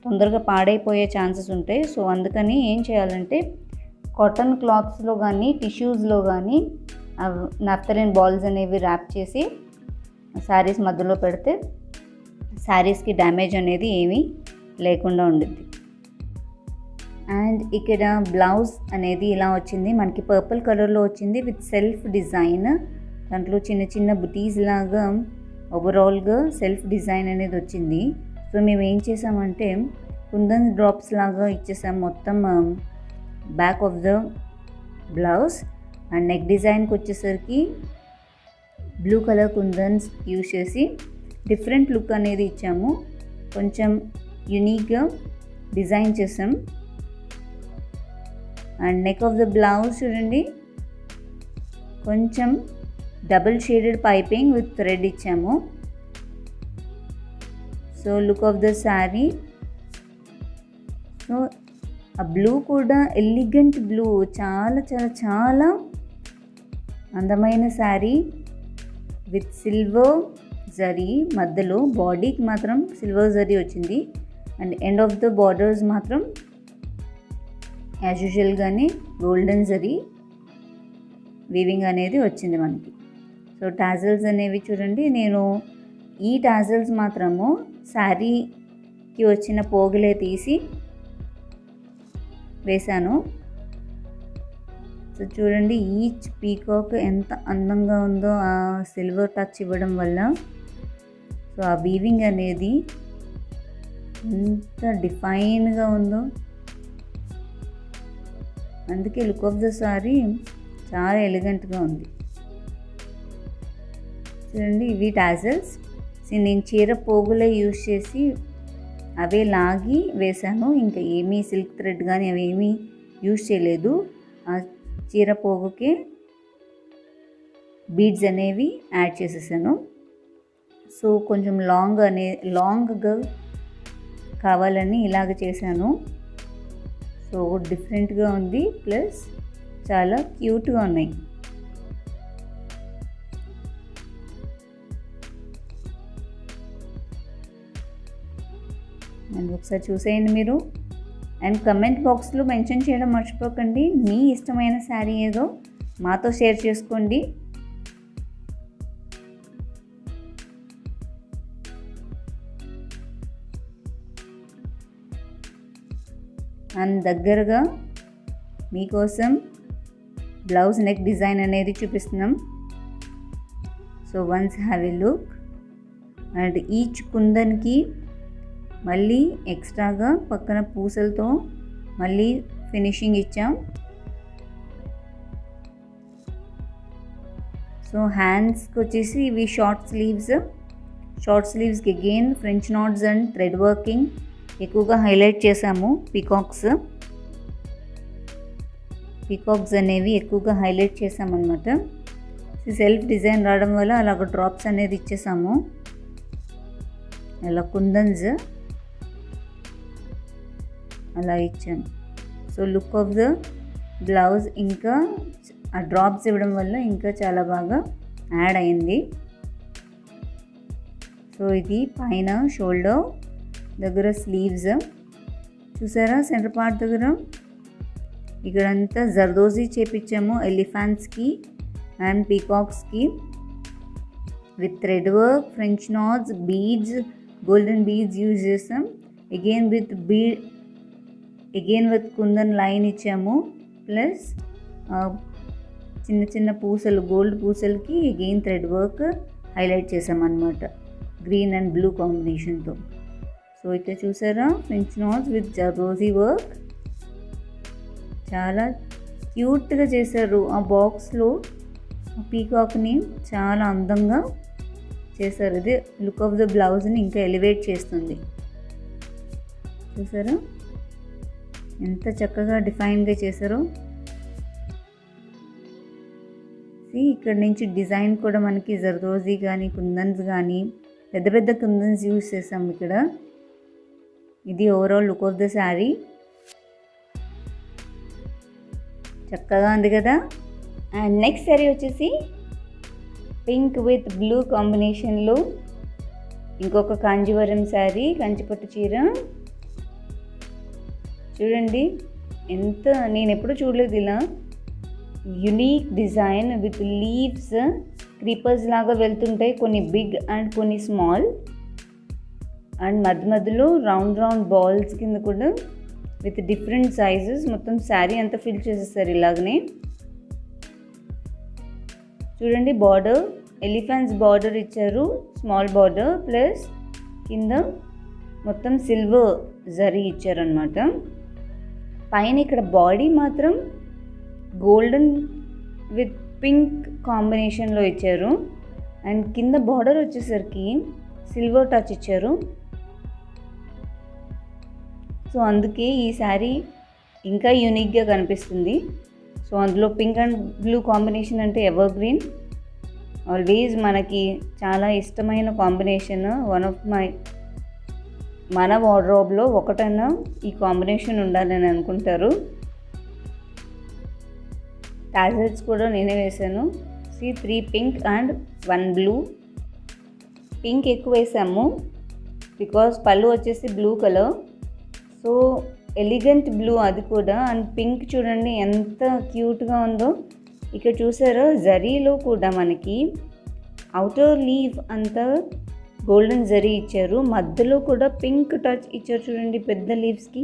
తొందరగా పాడైపోయే ఛాన్సెస్ ఉంటాయి. సో అందుకని ఏం చేయాలంటే కాటన్ క్లాత్స్లో కానీ టిష్యూస్లో కానీ నాఫ్థలిన్ బాల్స్ అనేవి ర్యాప్ చేసి శారీస్ మధ్యలో పెడితే శారీస్కి డ్యామేజ్ అనేది ఏమీ లేకుండా ఉండిద్ది. అండ్ ఇక్కడ బ్లౌజ్ అనేది ఇలా వచ్చింది, మనకి పర్పుల్ కలర్లో వచ్చింది విత్ సెల్ఫ్ డిజైన్. దాంట్లో చిన్న చిన్న బుటీస్ లాగా ఓవరాల్గా సెల్ఫ్ డిజైన్ అనేది వచ్చింది. సో మేము ఏం చేసామంటే కుందన్ డ్రాప్స్ లాగా ఇచ్చేసాం మొత్తం back of the blouse. And neck డిజైన్కి వచ్చేసరికి బ్లూ కలర్ కుందన్స్ యూజ్ చేసి డిఫరెంట్ లుక్ అనేది ఇచ్చాము, కొంచెం యూనిక్గా డిజైన్ చేసాం. And neck of the blouse చూడండి, కొంచెం double shaded piping with thread ఇచ్చాము. So look of the saree, so ఆ బ్లూ కూడా ఎలిగెంట్ బ్లూ, చాలా చాలా చాలా అందమైన శారీ విత్ సిల్వర్ జరీ. మధ్యలో బాడీకి మాత్రం సిల్వర్ జరీ వచ్చింది and end of the borders మాత్రం యాజ్ యూజువల్గానే గోల్డెన్ జరీ వీవింగ్ అనేది వచ్చింది మనకి. సో టాజల్స్ అనేవి చూడండి, నేను ఈ టాజల్స్ మాత్రము శారీకి వచ్చిన పోగులే తీసి వేశాను. సో చూడండి ఈచ్ పీకాక్ ఎంత అందంగా ఉందో ఆ సిల్వర్ టచ్ ఇవ్వడం వల్ల. సో ఆ వీవింగ్ అనేది ఎంత డిఫైన్గా ఉందో, అందుకే లుక్ ఆఫ్ ద సారీ చాలా ఎలిగెంట్గా ఉంది. చూడండి ఇవి టాజల్స్. నేను చీర పోగులే యూజ్ చేసి అవే లాగి వేశాను, ఇంకా ఏమీ సిల్క్ థ్రెడ్ కానీ అవి ఏమీ యూజ్ చేయలేదు. ఆ చీర పోగుకే బీడ్స్ అనేవి యాడ్ చేసేసాను. సో కొంచెం లాంగ్గా కావాలని ఇలాగ చేశాను. సో డిఫరెంట్గా ఉంది, ప్లస్ చాలా క్యూట్గా ఉన్నాయి. అండ్ ఒకసారి చూసేయండి మీరు. అండ్ కమెంట్ బాక్స్లో మెన్షన్ చేయడం మర్చిపోకండి, మీ ఇష్టమైన శారీ ఏదో మాతో షేర్ చేసుకోండి. అండ్ దగ్గరగా మీకోసం బ్లౌజ్ నెక్ డిజైన్ అనేది చూపిస్తున్నాం. So once have a look. And each కుందన్కి మళ్ళీ ఎక్స్ట్రాగా పక్కన పూసలతో మళ్ళీ ఫినిషింగ్ ఇచ్చాం. సో హ్యాండ్స్కి వచ్చేసి ఇవి షార్ట్ స్లీవ్స్కి again French knots and thread working ఎక్కువగా హైలైట్ చేసాము. పీకాక్స్ అనేవి ఎక్కువగా హైలైట్ చేసామన్నమాట. సెల్ఫ్ డిజైన్ రావడం వల్ల అలాగ డ్రాప్స్ అనేది ఇచ్చేసాము. అలా కుందన్స్ అలా ఇచ్చాను. So look of the blouse ఇంకా ఆ డ్రాప్స్ ఇవ్వడం వల్ల ఇంకా చాలా బాగా యాడ్ అయింది. సో ఇది పైన షోల్డర్ దగ్గర స్లీవ్స్ చూసారా, సెంటర్ పార్ట్ దగ్గర ఇక్కడంతా జర్దోజీ చేపించాము ఎలిఫెంట్స్కి అండ్ పీకాక్స్కి with thread work, French knots, beads, golden beads use చేస్తాం. అగైన్ విత్ కుందన్ లైన్ ఇచ్చాము. ప్లస్ చిన్న చిన్న పూసలు, గోల్డ్ పూసలకి అగైన్ థ్రెడ్ వర్క్ హైలైట్ చేసామన్నమాట గ్రీన్ అండ్ బ్లూ కాంబినేషన్తో. సో ఇక్కడ చూసారా ఫ్రెంచ్ నాట్స్ విత్ జర్దోజీ వర్క్ చాలా క్యూట్గా చేశారు. ఆ బాక్స్లో పీకాక్ని చాలా అందంగా చేశారు. ఇది లుక్ ఆఫ్ ద బ్లౌజ్ని ఇంకా ఎలివేట్ చేస్తుంది. చూసారా ఎంత చక్కగా డిఫైన్గా చేశారో. ఇక్కడ నుంచి డిజైన్ కూడా మనకి జర్దోజీ కానీ కుందన్స్ కానీ పెద్ద పెద్ద కుందన్స్ యూజ్ చేసాం ఇక్కడ. ఇది overall look of the sari. చక్కగా ఉంది కదా. అండ్ నెక్స్ట్ శారీ వచ్చేసి పింక్ విత్ బ్లూ కాంబినేషన్లో ఇంకొక కాంజీవరం శారీ, కంచిపట్టు చీర. చూడండి ఎంత, నేను ఎప్పుడు చూడలేదు ఇలా unique design with leaves, creepers లాగా వెళ్తుంటాయి, కొన్ని బిగ్ అండ్ కొన్ని స్మాల్. అండ్ మధ్యలో రౌండ్ బాల్స్ కింద కూడా విత్ డిఫరెంట్ సైజెస్. మొత్తం శారీ అంతా ఫిల్ చేసేస్తారు ఇలాగనే. చూడండి బార్డర్ ఎలిఫెంట్స్ బార్డర్ ఇచ్చారు, స్మాల్ బార్డర్, ప్లస్ కింద మొత్తం సిల్వర్ జరీ ఇచ్చారనమాట. పైన ఇక్కడ బాడీ మాత్రం గోల్డెన్ విత్ పింక్ కాంబినేషన్లో ఇచ్చారు. అండ్ కింద బార్డర్ వచ్చేసరికి సిల్వర్ టచ్ ఇచ్చారు. సో అందుకే ఈ శారీ ఇంకా యూనిక్గా కనిపిస్తుంది. సో అందులో పింక్ అండ్ బ్లూ కాంబినేషన్ అంటే ఎవర్ గ్రీన్ ఆల్వేస్ మనకి చాలా ఇష్టమైన కాంబినేషన్. వన్ ఆఫ్ మన వార్డ్రోబ్లో ఒకటైనా ఈ కాంబినేషన్ ఉండాలని అనుకుంటారు. టాజెట్స్ కూడా నేనే వేసాను. 3 పింక్ అండ్ 1 బ్లూ. పింక్ ఎక్కువ వేసాము బికాస్ పళ్ళు వచ్చేసి blue colour. So elegant blue అది కూడా. అండ్ పింక్ చూడండి ఎంత క్యూట్గా ఉందో. ఇక్కడ చూసారో జరీలో కూడా మనకి అవుటర్ లీవ్ అంతా గోల్డెన్ జరీ ఇచ్చారు, మధ్యలో కూడా పింక్ టచ్ ఇచ్చారు. చూడండి పెద్ద లీవ్స్కి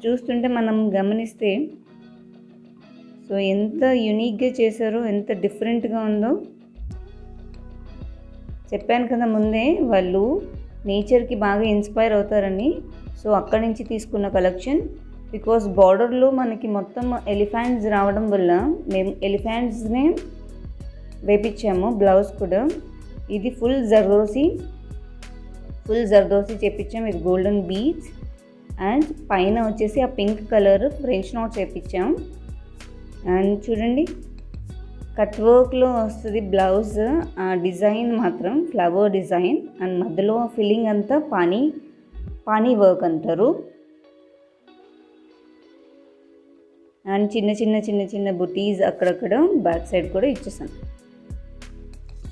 చూస్తుంటే మనం గమనిస్తే సో ఎంత యూనిక్గా చేశారో, ఎంత డిఫరెంట్గా ఉందో. చెప్పాను కదా ముందే వాళ్ళు నేచర్కి బాగా ఇన్స్పైర్ అవుతారని. సో అక్కడి నుంచి తీసుకున్న కలెక్షన్. బికాస్ బార్డర్లో మనకి మొత్తం ఎలిఫెంట్స్ రావడం వల్ల మేము ఎలిఫెంట్స్నే వేపించాము బ్లౌజ్ కూడా. ఇది ఫుల్ జర్దోసి చేపించాం విత్ గోల్డెన్ బీడ్స్. అండ్ పైన వచ్చేసి ఆ పింక్ కలర్ ఫ్రెంచ్ నాట్స్ వేపించాం. అండ్ చూడండి కట్ వర్క్లో వస్తుంది బ్లౌజ్. ఆ డిజైన్ మాత్రం ఫ్లవర్ డిజైన్. అండ్ మధ్యలో ఫిల్లింగ్ అంతా పానీ వర్క్ అంటారు. అండ్ చిన్న బుటీస్ అక్కడక్కడ బ్యాక్ సైడ్ కూడా ఇచ్చేసాం.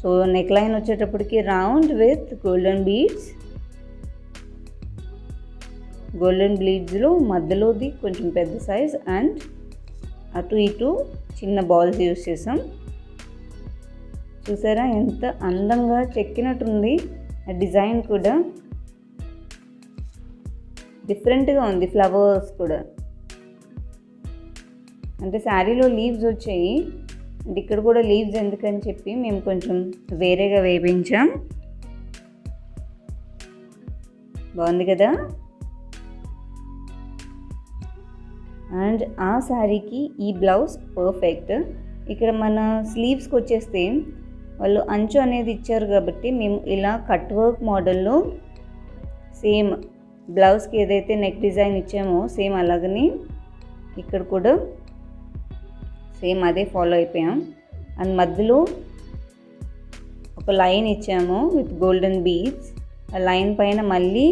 సో నెక్ లైన్ వచ్చేటప్పటికి round with golden beads. Golden బీడ్స్లో మధ్యలోది కొంచెం పెద్ద సైజ్ అండ్ అటు ఇటు చిన్న బాల్స్ యూస్ చేసాం. చూసారా ఎంత అందంగా చెక్కినట్టుంది. ఆ డిజైన్ కూడా డిఫరెంట్గా ఉంది, ఫ్లవర్స్ కూడా. అంటే శారీలో లీవ్స్ వచ్చాయి అండ్ ఇక్కడ కూడా లీవ్స్ ఎందుకని చెప్పి మేము కొంచెం వేరేగా వేయించాం. బాగుంది కదా. అండ్ ఆ శారీకి ఈ బ్లౌజ్ పర్ఫెక్ట్. ఇక్కడ మన స్లీవ్స్కి వచ్చేస్తే వాళ్ళు అంచు అనేది ఇచ్చారు కాబట్టి మేము ఇలా కట్ వర్క్ మోడల్లో సేమ్ బ్లౌజ్కి ఏదైతే నెక్ డిజైన్ ఇచ్చామో సేమ్ అలాగని ఇక్కడ కూడా సేమ్ అదే ఫాలో అయిపోయాం. అండ్ మధ్యలో ఒక లైన్ ఇచ్చాము విత్ గోల్డెన్ బీడ్స్. ఆ లైన్ పైన మళ్ళీ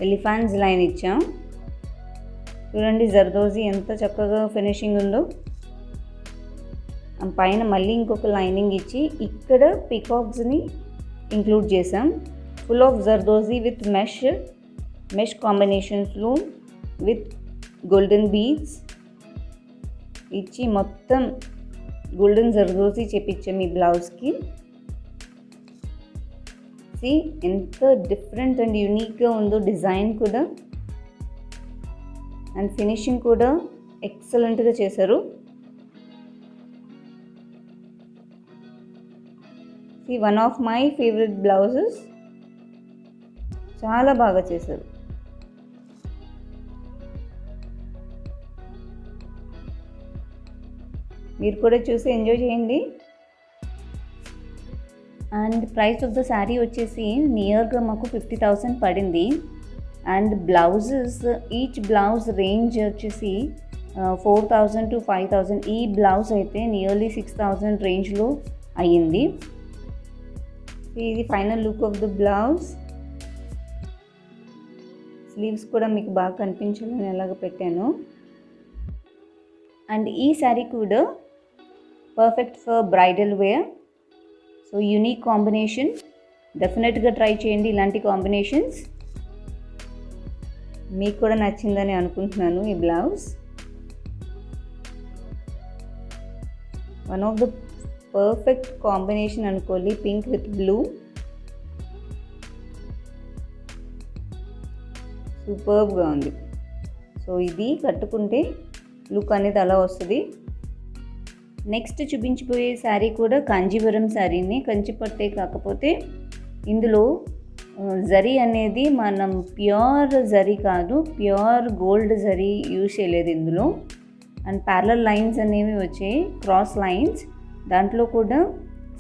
ఎలిఫెంట్స్ లైన్ ఇచ్చాం. చూడండి జర్దోజీ ఎంత చక్కగా ఫినిషింగ్ ఉందో. పైన మళ్ళీ ఇంకొక లైనింగ్ ఇచ్చి ఇక్కడ పీకాక్స్ని ఇంక్లూడ్ చేసాం. ఫుల్ ఆఫ్ జర్దోజీ విత్ మెష్ కాంబినేషన్స్లో విత్ గోల్డెన్ బీడ్స్ ఇచ్చి మొత్తం గోల్డెన్ జర్దోజీ చేపించాం ఈ బ్లౌజ్కి. సి ఎంత డిఫరెంట్ అండ్ యూనిక్గా ఉందో డిజైన్ కూడా, అండ్ ఫినిషింగ్ కూడా ఎక్సలెంట్గా చేశారు. See one of my favourite blouses, చాలా బాగా చేశారు. మీరు కూడా చూసి ఎంజాయ్ చేయండి. And price of the sari వచ్చేసి నియర్గా మాకు 50,000 పడింది. And blouses, each blouse range వచ్చేసి 4,000 to 5,000. ఈ బ్లౌజ్ అయితే నియర్లీ 6,000 రేంజ్లో అయ్యింది. ఇది final look of the blouse. Sleeves కూడా మీకు బాగా కనిపించాలని ఎలాగ పెట్టాను. అండ్ ఈ శారీ కూడా perfect for bridal wear. So unique combination, డెఫినెట్గా ట్రై చేయండి ఇలాంటి కాంబినేషన్స్. మీకు కూడా నచ్చిందని అనుకుంటున్నాను ఈ blouse. One of the perfect combination అనుకోవాలి, పింక్ విత్ బ్లూ. సూపర్గా ఉంది. సో ఇది కట్టుకుంటే లుక్ అనేది అలా వస్తుంది. నెక్స్ట్ చూపించిపోయే శారీ కూడా కాంజీవరం శారీని, కంచిపట్టే, కాకపోతే ఇందులో జరీ అనేది మనం ప్యూర్ జరీ కాదు, ప్యూర్ గోల్డ్ జరీ యూజ్ చేయలేదు ఇందులో. అండ్ ప్యారలల్ లైన్స్ అనేవి వచ్చాయి, క్రాస్ లైన్స్. దాంట్లో కూడా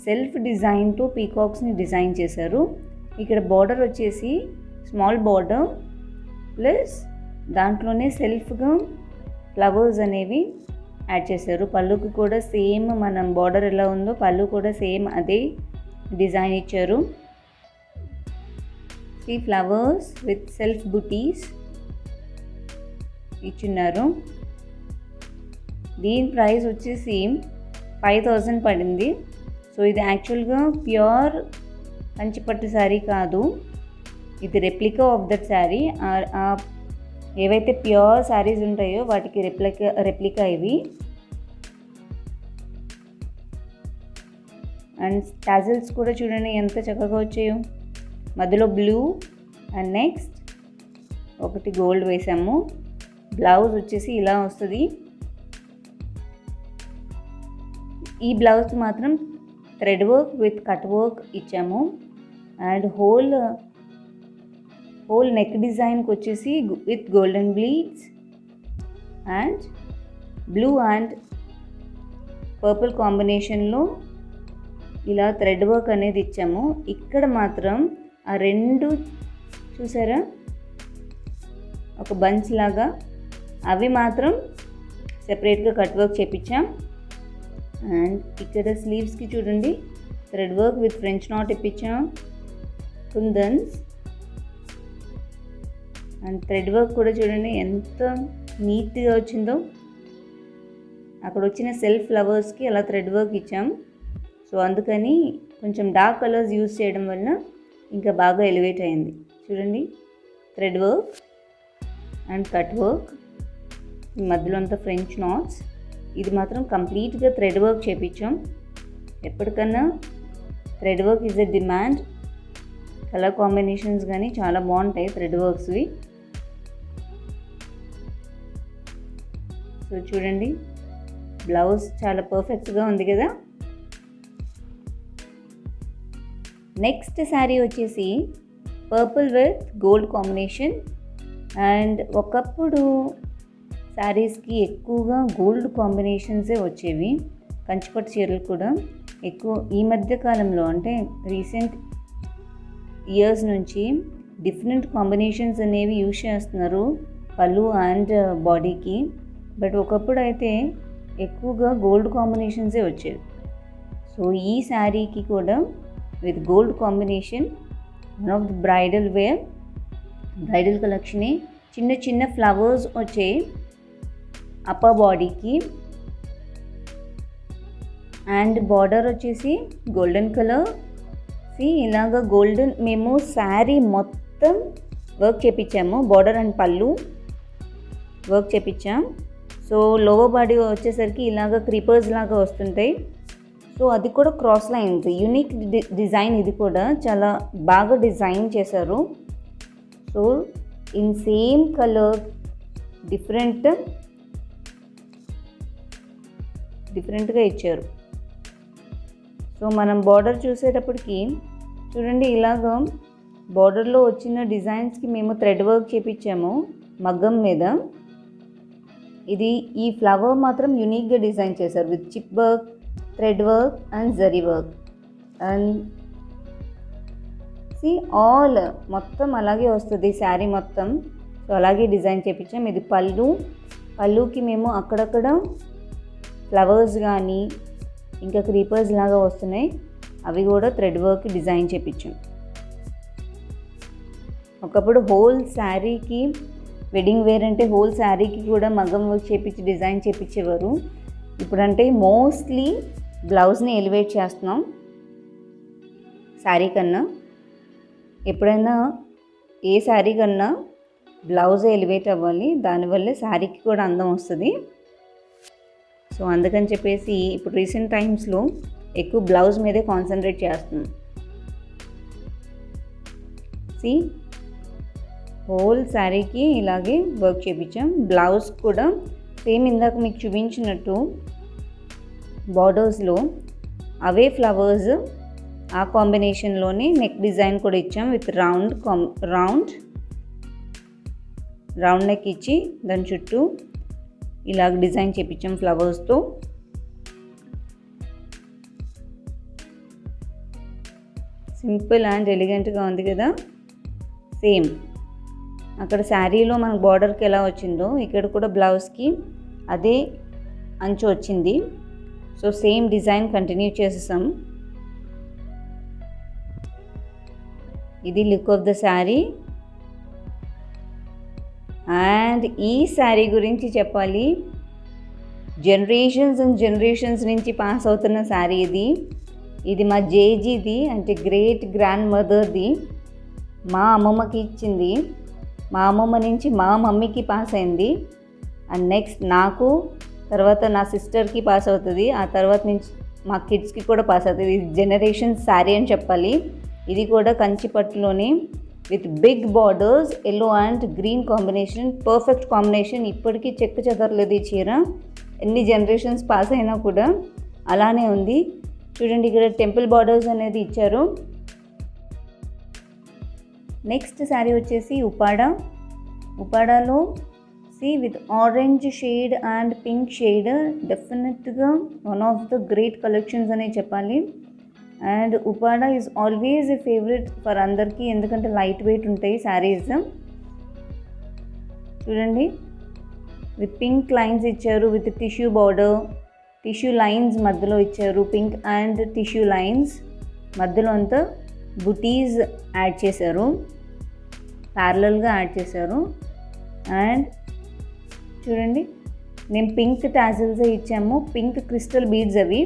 సెల్ఫ్ డిజైన్తో పీకాక్స్ని డిజైన్ చేశారు. ఇక్కడ బార్డర్ వచ్చేసి స్మాల్ బార్డర్ ప్లస్ దాంట్లోనే సెల్ఫ్గా ఫ్లవర్స్ అనేవి యాడ్ చేశారు. పళ్ళుకి కూడా సేమ్ మనం బార్డర్ ఎలా ఉందో పళ్ళు కూడా సేమ్ అదే డిజైన్ ఇచ్చారు. ఈ ఫ్లవర్స్ విత్ సెల్ఫ్ బుటీస్ ఇచ్చున్నారు. దీని ప్రైస్ వచ్చేసి 5,000 పడింది. సో ఇది యాక్చువల్గా ప్యూర్ కంచిపట్టు శారీ కాదు, ఇది రెప్లికా ఆఫ్ దట్ శారీ. ఏవైతే ప్యూర్ శారీస్ ఉంటాయో వాటికి రెప్లికా ఇవి. అండ్ టాజిల్స్ కూడా చూడండి ఎంత చక్కగా వచ్చాయో, మధ్యలో బ్లూ అండ్ నెక్స్ట్ ఒకటి గోల్డ్ వేసాము. బ్లౌజ్ వచ్చేసి ఇలా వస్తుంది. ఈ బ్లౌజ్ మాత్రం thread work with cut work ఇచ్చాము. అండ్ హోల్ నెక్ డిజైన్కి వచ్చేసి with golden bleeds and blue and purple కాంబినేషన్లో ఇలా థ్రెడ్ వర్క్ అనేది ఇచ్చాము. ఇక్కడ మాత్రం ఆ రెండు చూసారా ఒక బంచ్ లాగా, అవి మాత్రం సెపరేట్గా కట్ వర్క్ చేపించాం. అండ్ ఇక్కడ స్లీవ్స్కి చూడండి thread work with French knot ఇప్పించాం, కుందన్స్. అండ్ థ్రెడ్ వర్క్ కూడా చూడండి ఎంత నీట్గా వచ్చిందో. అక్కడ వచ్చిన సెల్ఫ్ ఫ్లవర్స్కి అలా థ్రెడ్ వర్క్ ఇచ్చాం. సో అందుకని కొంచెం డార్క్ కలర్స్ యూజ్ చేయడం వల్ల ఇంకా బాగా ఎలివేట్ అయింది. చూడండి thread work and cut work, మధ్యలో అంతా ఫ్రెంచ్ నాట్స్. ఇది మాత్రం కంప్లీట్గా థ్రెడ్ వర్క్ చేపించాం. ఎప్పటికన్నా thread work is a demand. Colour combinations కానీ చాలా బాగుంటాయి థ్రెడ్ వర్క్స్వి. సో చూడండి బ్లౌజ్ చాలా పర్ఫెక్ట్గా ఉంది కదా. నెక్స్ట్ శారీ వచ్చేసి purple with gold combination. And ఒకప్పుడు శారీస్కి ఎక్కువగా గోల్డ్ కాంబినేషన్సే వచ్చేవి, కంచిపట్టు చీరలు కూడా ఎక్కువ. ఈ మధ్య కాలంలో అంటే రీసెంట్ ఇయర్స్ నుంచి డిఫరెంట్ కాంబినేషన్స్ అనేవి యూజ్ చేస్తున్నారు పళ్ళు అండ్ బాడీకి. బట్ ఒకప్పుడు అయితే ఎక్కువగా గోల్డ్ కాంబినేషన్సే వచ్చేవి. సో ఈ శారీకి కూడా with gold combination, one of the bridal wear, bridal కలెక్షనే. చిన్న చిన్న ఫ్లవర్స్ వచ్చాయి అప్పర్ బాడీకి. అండ్ బార్డర్ వచ్చేసి గోల్డెన్ కలర్. ఇలాగ గోల్డెన్ మేము శారీ మొత్తం వర్క్ చేపించాము, బార్డర్ అండ్ పళ్ళు వర్క్ చేపించాం. సో లోవర్ బాడీ వచ్చేసరికి ఇలాగ క్రీపర్స్ లాగా వస్తుంటాయి. సో అది కూడా క్రాస్ లైన్స్, యూనిక్ డిజైన్. ఇది కూడా చాలా బాగా డిజైన్ చేశారు. సో ఇన్ సేమ్ కలర్ డిఫరెంట్గా ఇచ్చారు. సో మనం బార్డర్ చూసేటప్పటికి చూడండి, ఇలాగ బార్డర్లో వచ్చిన డిజైన్స్కి మేము థ్రెడ్ వర్క్ చేపించాము మగ్గం మీద. ఈ ఫ్లవర్ మాత్రం యూనిక్గా డిజైన్ చేశారు with chip work, thread work and zari work. And all మొత్తం అలాగే వస్తుంది శారీ మొత్తం. సో అలాగే డిజైన్ చేపించాం. ఇది పళ్ళుకి మేము అక్కడక్కడ ఫ్లవర్స్ కానీ ఇంకా క్రీపర్స్ లాగా వస్తున్నాయి, అవి కూడా థ్రెడ్ వర్క్ డిజైన్ చేపించాం. ఒకప్పుడు హోల్ శారీకి వెడ్డింగ్ వేర్ అంటే హోల్ శారీకి కూడా మగ్గం వర్క్ చేపించి డిజైన్ చేపించేవారు. ఇప్పుడంటే మోస్ట్లీ బ్లౌజ్ని ఎలివేట్ చేస్తున్నాం శారీ కన్నా. ఎప్పుడైనా ఏ శారీ కన్నా బ్లౌజ్ ఎలివేట్ అవ్వాలి, దానివల్లే శారీకి కూడా అందం వస్తుంది. సో అందుకని చెప్పేసి ఇప్పుడు రీసెంట్ టైమ్స్లో ఎక్కువ బ్లౌజ్ మీదే కాన్సన్ట్రేట్ చేస్తున్నాం. హోల్ శారీకి ఇలాగే వర్క్ చేయించాం. బ్లౌజ్ కూడా సేమ్ ఇందాక మీకు చూపించినట్టు బార్డర్స్లో అవే ఫ్లవర్స్ ఆ కాంబినేషన్లోనే నెక్ డిజైన్ కూడా ఇచ్చాం విత్ రౌండ్ నెక్ ఇచ్చి దాని చుట్టూ ఇలాగ డిజైన్ చేయించాం ఫ్లవర్స్తో. సింపుల్ అండ్ ఎలిగెంట్గా ఉంది కదా. సేమ్ అక్కడ శారీలో మనకు బార్డర్కి ఎలా వచ్చిందో ఇక్కడ కూడా బ్లౌజ్కి అదే అంచు వచ్చింది. సో సేమ్ డిజైన్ కంటిన్యూ చేసేసాం. ఇది look of the saree. And ఈ శారీ గురించి చెప్పాలి, జనరేషన్స్ అండ్ జనరేషన్స్ నుంచి పాస్ అవుతున్న శారీ ఇది మా జేజీది, అంటే గ్రేట్ గ్రాండ్ మదర్ది. మా అమ్మమ్మకి ఇచ్చింది, మా అమ్మమ్మ నుంచి మా మమ్మీకి పాస్ అయింది. అండ్ నెక్స్ట్ నాకు, తర్వాత నా సిస్టర్కి పాస్ అవుతుంది, ఆ తర్వాత నుంచి మా కిడ్స్కి కూడా పాస్ అవుతుంది. ఇది జనరేషన్ శారీ అని చెప్పాలి. ఇది కూడా కంచి పట్టులోనే with big borders, yellow and green combination, perfect combination. ఇప్పటికీ చెక్కు చెదరలేదు ఈ చీర, ఎన్ని జనరేషన్స్ పాస్ అయినా కూడా అలానే ఉంది. చూడండి, ఇక్కడ టెంపుల్ బార్డర్స్ అనేది ఇచ్చారు. నెక్స్ట్ శారీ వచ్చేసి ఉపాడాలో with orange shade and pink shade, డెఫినెట్గా one of the great collections అనే చెప్పాలి. And Uppada is always a favourite for అందరికీ, ఎందుకంటే లైట్ వెయిట్ ఉంటాయి శారీస్. చూడండి, విత్ పింక్ లైన్స్ ఇచ్చారు, with tissue border, tissue lines మధ్యలో ఇచ్చారు, పింక్ అండ్ టిష్యూ లైన్స్ మధ్యలో అంతా బుటీస్ యాడ్ చేశారు, ప్యారలల్గా యాడ్ చేశారు. అండ్ చూడండి, నేను పింక్ టాజిల్స్ ఇచ్చాము, పింక్ క్రిస్టల్ బీడ్స్ అవి.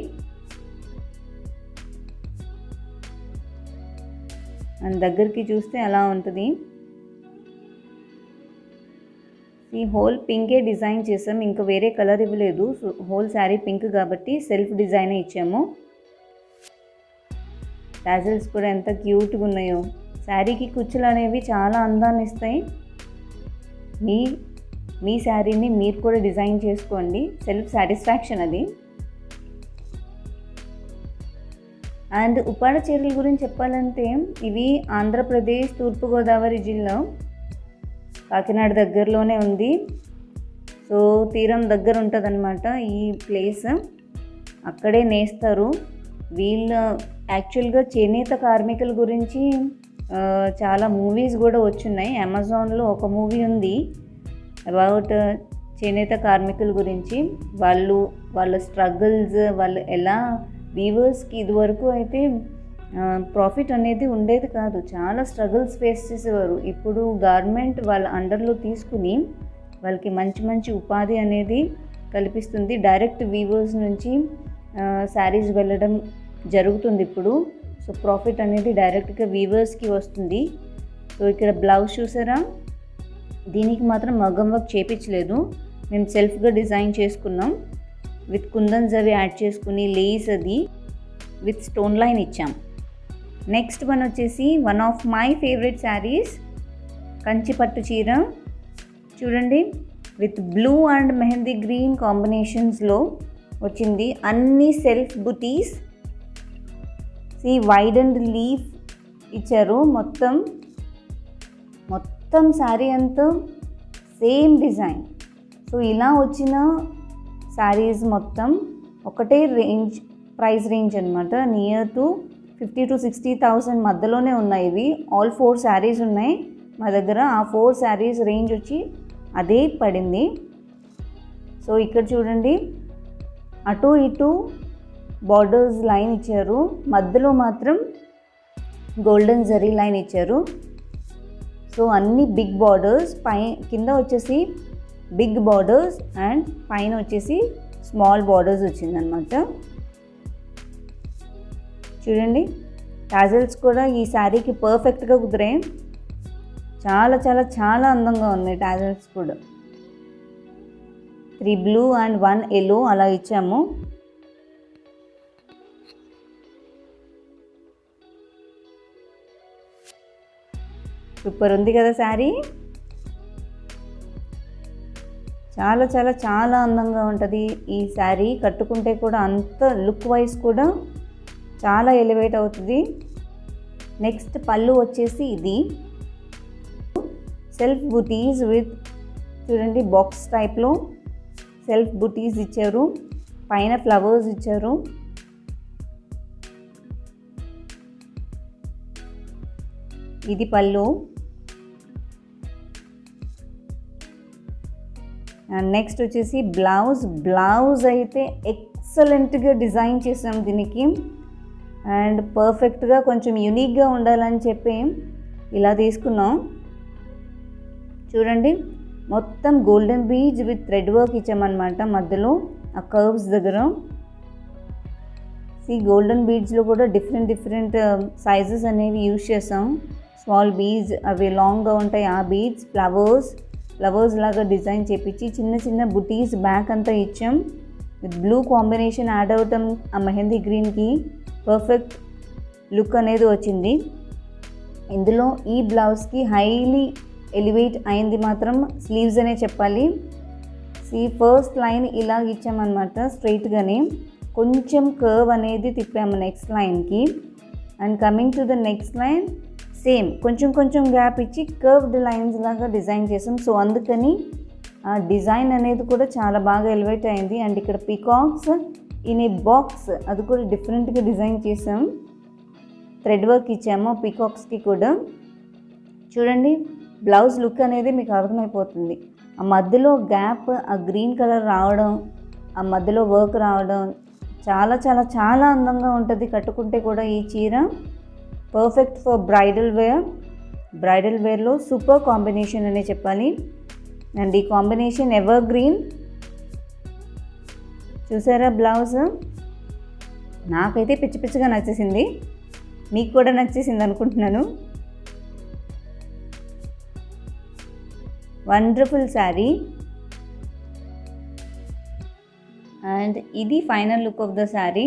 అండ్ దగ్గరికి చూస్తే అలా ఉంటుంది. ఈ హోల్ పింకే డిజైన్ చేసాం, ఇంకా వేరే కలర్ ఇవ్వలేదు. సో హోల్ శారీ పింక్ కాబట్టి సెల్ఫ్ డిజైనే ఇచ్చాము. టాజిల్స్ కూడా ఎంత క్యూట్గా ఉన్నాయో. శారీకి కుచ్చులు అనేవి చాలా అందాన్ని ఇస్తాయి. మీ శారీని మీరు కూడా డిజైన్ చేసుకోండి, సెల్ఫ్ సాటిస్ఫాక్షన్ అది. అండ్ ఉప్పాడ చీరల గురించి చెప్పాలంటే ఇవి ఆంధ్రప్రదేశ్ తూర్పుగోదావరి జిల్లా కాకినాడ దగ్గరలోనే ఉంది. సో తీరం దగ్గర ఉంటుంది అన్నమాట ఈ ప్లేస్, అక్కడే నేస్తారు వీళ్ళు. యాక్చువల్గా చేనేత కార్మికుల గురించి చాలా మూవీస్ కూడా వచ్చున్నాయి. అమెజాన్లో ఒక మూవీ ఉంది అబౌట్ చేనేత కార్మికుల గురించి. వాళ్ళ స్ట్రగుల్స్, వాళ్ళు ఎలా వీవర్స్కి ఇదివరకు అయితే ప్రాఫిట్ అనేది ఉండేది కాదు, చాలా స్ట్రగుల్స్ ఫేస్ చేసేవారు. ఇప్పుడు గవర్నమెంట్ వాళ్ళ అండర్లో తీసుకుని వాళ్ళకి మంచి మంచి ఉపాధి అనేది కల్పిస్తుంది. డైరెక్ట్ వీవర్స్ నుంచి శారీస్ వెళ్ళడం జరుగుతుంది ఇప్పుడు. సో ప్రాఫిట్ అనేది డైరెక్ట్గా వీవర్స్కి వస్తుంది. సో ఇక్కడ బ్లౌజ్ చూసారా, దీనికి మాత్రం మగ్గం వర్క్ చేపించలేదు, మేము సెల్ఫ్గా డిజైన్ చేసుకున్నాం. విత్ కుందన్స్ అవి యాడ్ చేసుకుని లేస్ అది విత్ స్టోన్ లైన్ ఇచ్చాం. నెక్స్ట్ వన్ వచ్చేసి one of my favourite sarees, Kanchi పట్టు చీర చూడండి, with blue and mehndi green కాంబినేషన్స్లో వచ్చింది. అన్ని self buttis, wide and leaf ఇచ్చారు. మొత్తం శారీ అంతా సేమ్ డిజైన్. సో ఇలా వచ్చిన శారీస్ మొత్తం ఒకటే రేంజ్, ప్రైస్ రేంజ్ అనమాట. నియర్ టు 50,000 to 60,000 మధ్యలోనే ఉన్నాయి ఇవి. ఆల్ 4 శారీస్ ఉన్నాయి మా దగ్గర. ఆ 4 శారీస్ రేంజ్ వచ్చి అదే పడింది. సో ఇక్కడ చూడండి, అటు ఇటు బార్డర్స్ లైన్ ఇచ్చారు, మధ్యలో మాత్రం గోల్డెన్ జరీ లైన్ ఇచ్చారు. సో అన్ని బిగ్ బార్డర్స్, కింద వచ్చేసి బిగ్ బార్డర్స్ అండ్ పైన వచ్చేసి స్మాల్ బార్డర్స్ వచ్చిందనమాట. చూడండి, టాజల్స్ కూడా ఈ శారీకి పర్ఫెక్ట్గా కుదిరాయి. చాలా చాలా చాలా అందంగా ఉన్నాయి టాజల్స్ కూడా. 3 బ్లూ అండ్ 1 ఎల్లో అలా ఇచ్చాము. సూపర్ ఉంది కదా శారీ. చాలా చాలా చాలా అందంగా ఉంటుంది ఈ శారీ. కట్టుకుంటే కూడా అంత లుక్ వైజ్ కూడా చాలా ఎలివేట్ అవుతుంది. నెక్స్ట్ పళ్ళు వచ్చేసి ఇది సెల్ఫ్ బుటీస్ విత్ చూడండి బాక్స్ టైప్లో సెల్ఫ్ బుటీస్ ఇచ్చారు, పైన ఫ్లవర్స్ ఇచ్చారు. ఇది పళ్ళు. అండ్ నెక్స్ట్ వచ్చేసి బ్లౌజ్ అయితే ఎక్సలెంట్గా డిజైన్ చేసాం దీనికి. అండ్ పర్ఫెక్ట్గా కొంచెం యూనిక్గా ఉండాలని చెప్పి ఇలా తీసుకున్నాం. చూడండి, మొత్తం golden beads with thread work ఇచ్చామన్నమాట మధ్యలో ఆ కర్వ్స్ దగ్గర. గోల్డెన్ బీడ్స్లో కూడా డిఫరెంట్ సైజెస్ అనేవి యూజ్ చేసాం. స్మాల్ బీడ్స్ అవి లాంగ్గా ఉంటాయి, ఆ బీడ్స్ ఫ్లవర్స్ లాగా డిజైన్ చేపించి చిన్న చిన్న బుటీస్ బ్యాక్ అంతా ఇచ్చాం. విత్ బ్లూ కాంబినేషన్ యాడ్ అవటం ఆ మెహందీ గ్రీన్కి పర్ఫెక్ట్ లుక్ అనేది వచ్చింది. ఇందులో ఈ బ్లౌజ్కి హైలీ ఎలివేట్ అయింది మాత్రం స్లీవ్స్ అనే చెప్పాలి. ఫస్ట్ లైన్ ఇలా ఇచ్చామన్నమాట స్ట్రైట్గానే, కొంచెం కర్వ్ అనేది తిప్పాము నెక్స్ట్ లైన్కి. And coming to the next line same కొంచెం గ్యాప్ ఇచ్చి కర్వ్డ్ లైన్స్ లాగా డిజైన్ చేసాం. సో అందుకని ఆ డిజైన్ అనేది కూడా చాలా బాగా ఎలివేట్ అయింది. అండ్ ఇక్కడ పీకాక్స్ ఇన్ ఏ బాక్స్ అది కూడా డిఫరెంట్గా డిజైన్ చేసాం, థ్రెడ్ వర్క్ ఇచ్చాము పీకాక్స్కి కూడా. చూడండి, బ్లౌజ్ లుక్ అనేది మీకు అర్థమైపోతుంది. ఆ మధ్యలో గ్యాప్, ఆ గ్రీన్ కలర్ రావడం, ఆ మధ్యలో వర్క్ రావడం చాలా చాలా చాలా అందంగా ఉంటుంది కట్టుకుంటే కూడా. ఈ చీర పర్ఫెక్ట్ ఫర్ బ్రైడల్ వేర్లో సూపర్ కాంబినేషన్ అనే చెప్పాలి. అండ్ ఈ కాంబినేషన్ ఎవర్ గ్రీన్. చూసారా బ్లౌజ్, నాకైతే పిచ్చిగా నచ్చేసింది, మీకు కూడా నచ్చేసింది అనుకుంటున్నాను. Wonderful saree. అండ్ ఇది final look of the saree.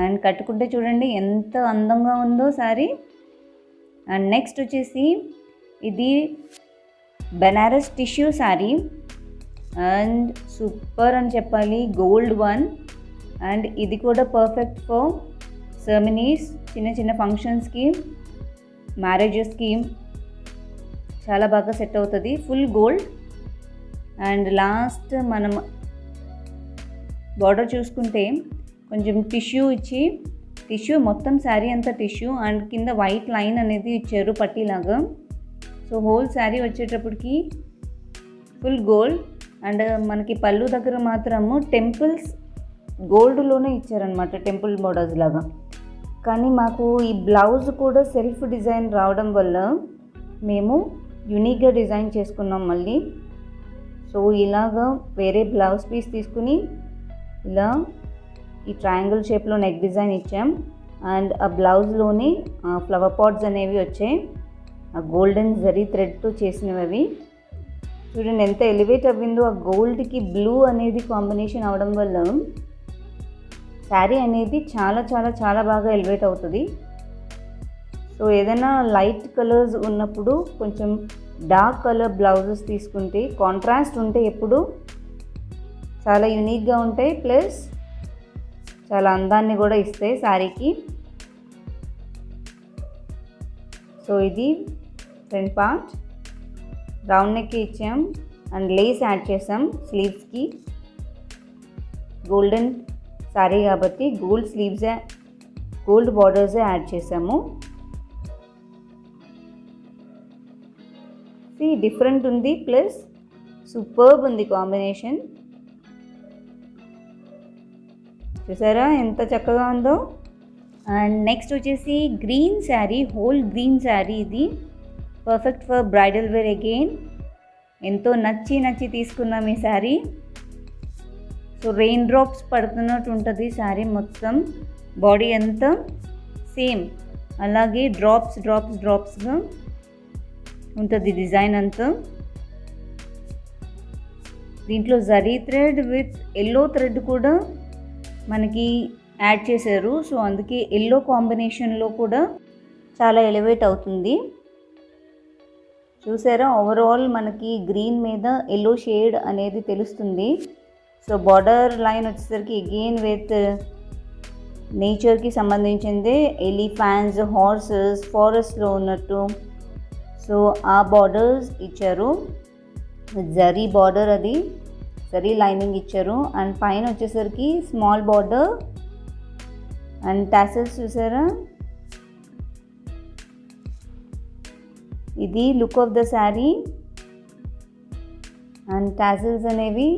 And కట్టుకుంటే చూడండి ఎంత అందంగా ఉందో శారీ. అండ్ నెక్స్ట్ వచ్చేసి ఇది Banaras tissue sari and super అని చెప్పాలి, గోల్డ్ వన్. అండ్ ఇది కూడా పర్ఫెక్ట్ ఫర్ సెరమనీస్, చిన్న ఫంక్షన్స్కి, మ్యారేజెస్కి చాలా బాగా సెట్ అవుతుంది. Full gold. అండ్ లాస్ట్ మనం బార్డర్ చూసుకుంటే కొంచెం టిష్యూ ఇచ్చి, టిష్యూ మొత్తం శారీ అంతా టిష్యూ అండ్ కింద వైట్ లైన్ అనేది ఇచ్చారు పట్టీలాగా. సో హోల్ శారీ వచ్చేటప్పటికి ఫుల్ గోల్డ్. అండ్ మనకి పళ్ళు దగ్గర మాత్రము టెంపుల్స్ గోల్డ్లోనే ఇచ్చారనమాట, టెంపుల్ బోర్డర్స్ లాగా. కానీ మాకు ఈ బ్లౌజ్ కూడా సెల్ఫ్ డిజైన్ రావడం వల్ల మేము యూనిక్గా డిజైన్ చేసుకున్నాం మళ్ళీ. సో ఇలాగా వేరే బ్లౌజ్ పీస్ తీసుకుని ఇలా ఈ ట్రయాంగిల్ షేప్లో నెక్ డిజైన్ ఇచ్చాం. అండ్ ఆ బ్లౌజ్లోని ఫ్లవర్ పాట్స్ అనేవి వచ్చాయి, ఆ గోల్డెన్ జరీ థ్రెడ్తో చేసినవి అవి. చూడండి ఎంత ఎలివేట్ అవ్విందో, ఆ గోల్డ్కి బ్లూ అనేది కాంబినేషన్ అవడం వల్ల శారీ అనేది చాలా చాలా చాలా బాగా ఎలివేట్ అవుతుంది. సో ఏదైనా లైట్ కలర్స్ ఉన్నప్పుడు కొంచెం డార్క్ కలర్ బ్లౌజెస్ తీసుకుంటే కాంట్రాస్ట్ ఉంటే ఎప్పుడు చాలా యూనిక్గా ఉంటాయి, ప్లస్ చాలా అందాన్ని కూడా ఇస్తాయి శారీకి. సో ఇది ఫ్రంట్ పార్ట్, రౌండ్ నెక్ ఇచ్చాం అండ్ లేస్ యాడ్ చేసాం స్లీవ్స్కి. గోల్డెన్ శారీ కాబట్టి గోల్డ్ స్లీవ్సే, గోల్డ్ బార్డర్సే యాడ్ చేసాము. డిఫరెంట్ ఉంది, ప్లస్ సూపర్బ్ ఉంది కాంబినేషన్. చూసారా ఎంత చక్కగా ఉందో. అండ్ నెక్స్ట్ వచ్చేసి green saree, whole green saree. ఇది perfect for bridal wear again. ఎంతో నచ్చి తీసుకున్నాం ఈ శారీ. సో రెయిన్ డ్రాప్స్ పడుతున్నట్టు ఉంటుంది శారీ మొత్తం, బాడీ అంతా సేమ్ అలాగే డ్రాప్స్గా ఉంటుంది డిజైన్ అంతా. దీంట్లో zari thread with yellow thread కూడా మనకి యాడ్ చేశారు. సో అందుకే ఎల్లో కాంబినేషన్లో కూడా చాలా ఎలివేట్ అవుతుంది. చూసారా, ఓవరాల్ మనకి గ్రీన్ మీద ఎల్లో షేడ్ అనేది తెలుస్తుంది. సో బార్డర్ లైన్ వచ్చేసరికి అగైన్ విత్ నేచర్కి సంబంధించిందే, ఎలిఫాంట్స్, హార్సెస్, ఫారెస్ట్లో ఉన్నట్టు. సో ఆ బార్డర్స్ ఇచ్చారు, జరీ బార్డర్, అది జరీ లైనింగ్ ఇచ్చారు. అండ్ పైన వచ్చేసరికి స్మాల్ బార్డర్ అండ్ టాసెల్స్. చూసారా, ఇది look of the saree. And tassels అనేవి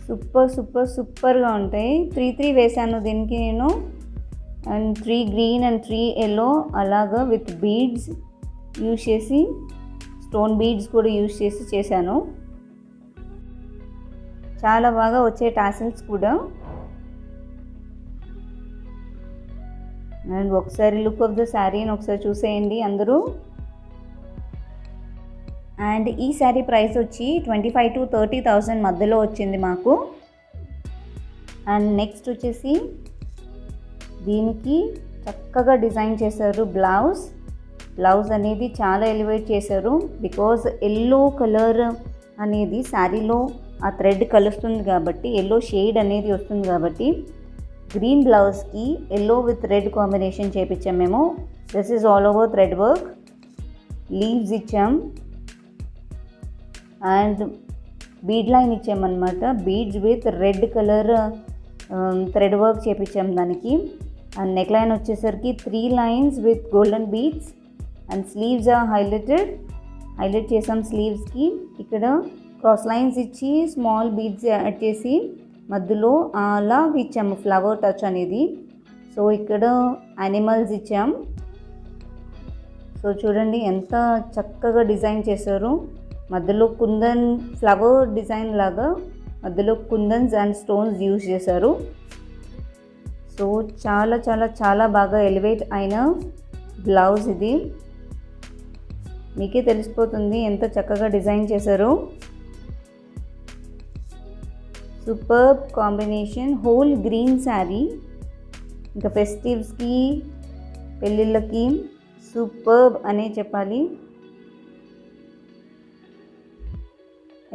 సూపర్గా ఉంటాయి. 3 వేసాను దీనికి నేను. అండ్ 3 గ్రీన్ అండ్ 3 ఎల్లో అలాగా విత్ బీడ్స్ యూజ్ చేసి, స్టోన్ బీడ్స్ కూడా యూజ్ చేసి చేశాను. చాలా బాగా వచ్చే టాసిల్స్ కూడా. అండ్ ఒకసారి లుక్ ఆఫ్ ద శారీని ఒకసారి చూసేయండి అందరూ. అండ్ ఈ శారీ ప్రైస్ వచ్చి 25,000 to 30,000 మధ్యలో వచ్చింది మాకు. అండ్ నెక్స్ట్ వచ్చేసి దీనికి చక్కగా డిజైన్ చేశారు బ్లౌజ్ అనేది చాలా ఎలివేట్ చేశారు. బికాజ్ ఎల్లో కలర్ అనేది శారీలో ఆ థ్రెడ్ కలుస్తుంది కాబట్టి, ఎల్లో షేడ్ అనేది వస్తుంది కాబట్టి గ్రీన్ బ్లౌజ్కి ఎల్లో విత్ రెడ్ కాంబినేషన్ చేపించాం మేము. This is all over thread work. Leaves ఇచ్చాం అండ్ బీడ్ లైన్ ఇచ్చామన్నమాట. Beads with red colour thread work చేపించాం దానికి. అండ్ నెక్ లైన్ వచ్చేసరికి 3 lines with golden beads. And sleeves highlight చేసాం స్లీవ్స్కి. ఇక్కడ క్రాస్ లైన్స్ ఇచ్చి స్మాల్ బీడ్స్ యాడ్ చేసి మధ్యలో అలా ఇచ్చాము ఫ్లవర్ టచ్ అనేది. సో ఇక్కడ యానిమల్స్ ఇచ్చాం. సో చూడండి ఎంత చక్కగా డిజైన్ చేశారు. మధ్యలో కుందన్ ఫ్లవర్ డిజైన్ లాగా మధ్యలో కుందన్స్ అండ్ స్టోన్స్ యూజ్ చేశారు. సో చాలా చాలా చాలా బాగా ఎలివేట్ అయిన బ్లౌజ్ ఇది. మీకే తెలిసిపోతుంది ఎంత చక్కగా డిజైన్ చేశారు. Superb combination, whole green sari. ఇంకా ఫెస్టివ్స్కి, పెళ్ళిళ్ళకి సూపర్బ్ అనే చెప్పాలి.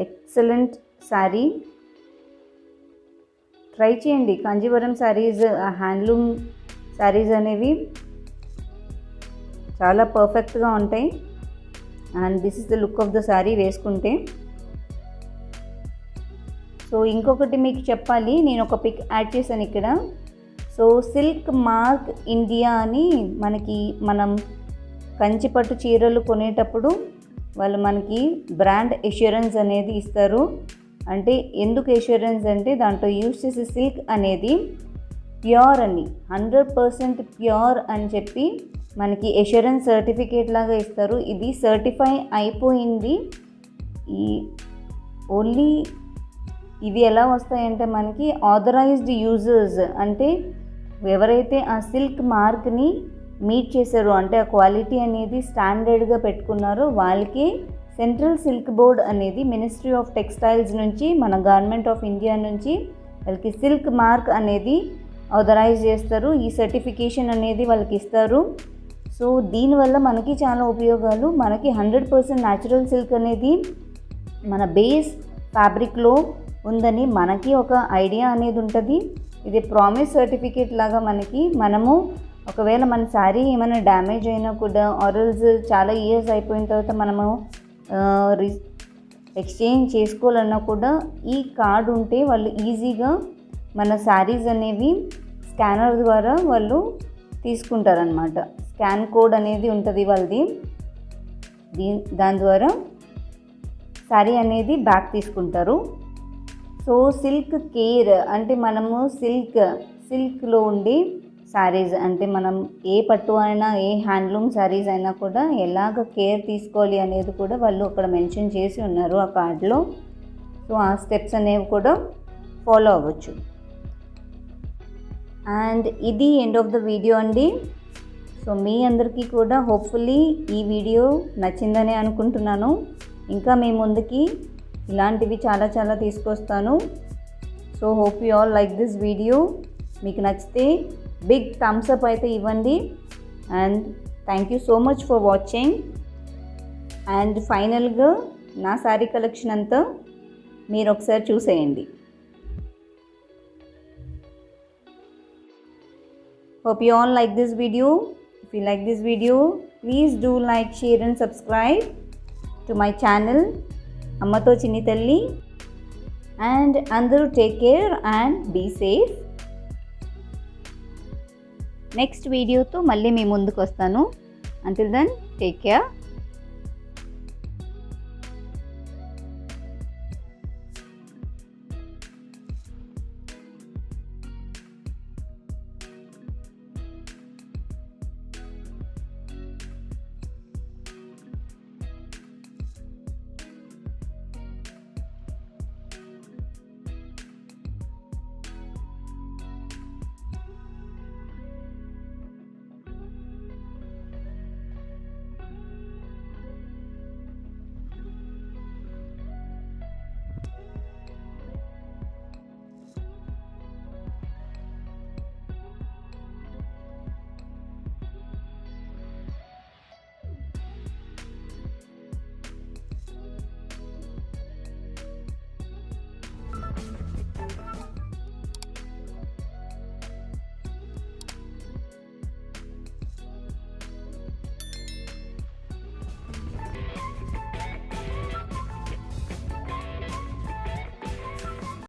ఎక్సలెంట్ శారీ. ట్రై చేయండి. కాంజీవరం శారీస్, హ్యాండ్లూమ్ శారీస్ అనేవి చాలా పర్ఫెక్ట్గా ఉంటాయి. And this is the look of the sari వేసుకుంటే. సో ఇంకొకటి మీకు చెప్పాలి, నేను ఒక పిక్ యాడ్ చేశాను ఇక్కడ. సో సిల్క్ మార్క్ ఇండియా అని మనం కంచిపట్టు చీరలు కొనేటప్పుడు వాళ్ళు మనకి బ్రాండ్ ఎష్యూరెన్స్ అనేది ఇస్తారు. అంటే ఎందుకు ఎష్యూరెన్స్ అంటే దాంట్లో యూజ్ చేసే సిల్క్ అనేది ప్యూర్ అని, 100% ప్యూర్ అని చెప్పి మనకి ఎష్యూరెన్స్ సర్టిఫికేట్ లాగా ఇస్తారు. ఇది సర్టిఫై అయిపోయింది. ఈ ఓన్లీ ఇవి ఎలా వస్తాయంటే మనకి ఆథరైజ్డ్ యూజర్స్, అంటే ఎవరైతే ఆ సిల్క్ మార్క్ని మీట్ చేశారో, అంటే ఆ క్వాలిటీ అనేది స్టాండర్డ్గా పెట్టుకున్నారో వాళ్ళకి సెంట్రల్ సిల్క్ బోర్డ్ అనేది మినిస్ట్రీ ఆఫ్ టెక్స్టైల్స్ నుంచి, మన గవర్నమెంట్ ఆఫ్ ఇండియా నుంచి వాళ్ళకి సిల్క్ మార్క్ అనేది ఆథరైజ్ చేస్తారు. ఈ సర్టిఫికేషన్ అనేది వాళ్ళకి ఇస్తారు. సో దీనివల్ల మనకి చాలా ఉపయోగాలు. మనకి 100% న్యాచురల్ సిల్క్ అనేది మన బేస్ ఫ్యాబ్రిక్లో ఉందని మనకి ఒక ఐడియా అనేది ఉంటుంది. ఇది ప్రామిస్ సర్టిఫికేట్ లాగా మనము ఒకవేళ మన శారీ ఏమైనా డ్యామేజ్ అయినా కూడా, ఆర్ఎల్స్ చాలా ఇయర్స్ అయిపోయిన తర్వాత మనము ఎక్స్చేంజ్ చేసుకోవాలన్నా కూడా ఈ కార్డు ఉంటే వాళ్ళు ఈజీగా మన శారీస్ అనేవి స్కానర్ ద్వారా వాళ్ళు తీసుకుంటారనమాట. స్కాన్ కోడ్ అనేది ఉంటుంది వాళ్ళది. దాని ద్వారా శారీ అనేది బ్యాక్ తీసుకుంటారు. సో సిల్క్ కేర్ అంటే మనము సిల్క్లో ఉండే శారీస్, అంటే మనం ఏ పట్టు అయినా, ఏ హ్యాండ్లూమ్ శారీస్ అయినా కూడా ఎలాగ కేర్ తీసుకోవాలి అనేది కూడా వాళ్ళు అక్కడ మెన్షన్ చేసి ఉన్నారు ఆ కార్డులో. సో ఆ స్టెప్స్ అనేవి కూడా ఫాలో అవ్వచ్చు. అండ్ ఇది ఎండ్ ఆఫ్ ద వీడియో అండి. సో మీ అందరికీ కూడా హోప్ఫుల్లీ ఈ వీడియో నచ్చిందని అనుకుంటున్నాను. ఇంకా మీ ముందుకి ఇలాంటివి చాలా చాలా తీసుకొస్తాను. So hope you all like this video. మీకు నచ్చితే బిగ్ థమ్స్ అప్ అయితే ఇవ్వండి. And thank you so much for watching. And ఫైనల్గా నా శారీ కలెక్షన్ అంతా మీరు ఒకసారి చూసేయండి. Hope you all like this video. If you like this video, please do like, share and subscribe to my channel Ammato Chinni Talli. And andaru take care and be safe. Next video tho malli mee munduku vastanu. Until then, take care.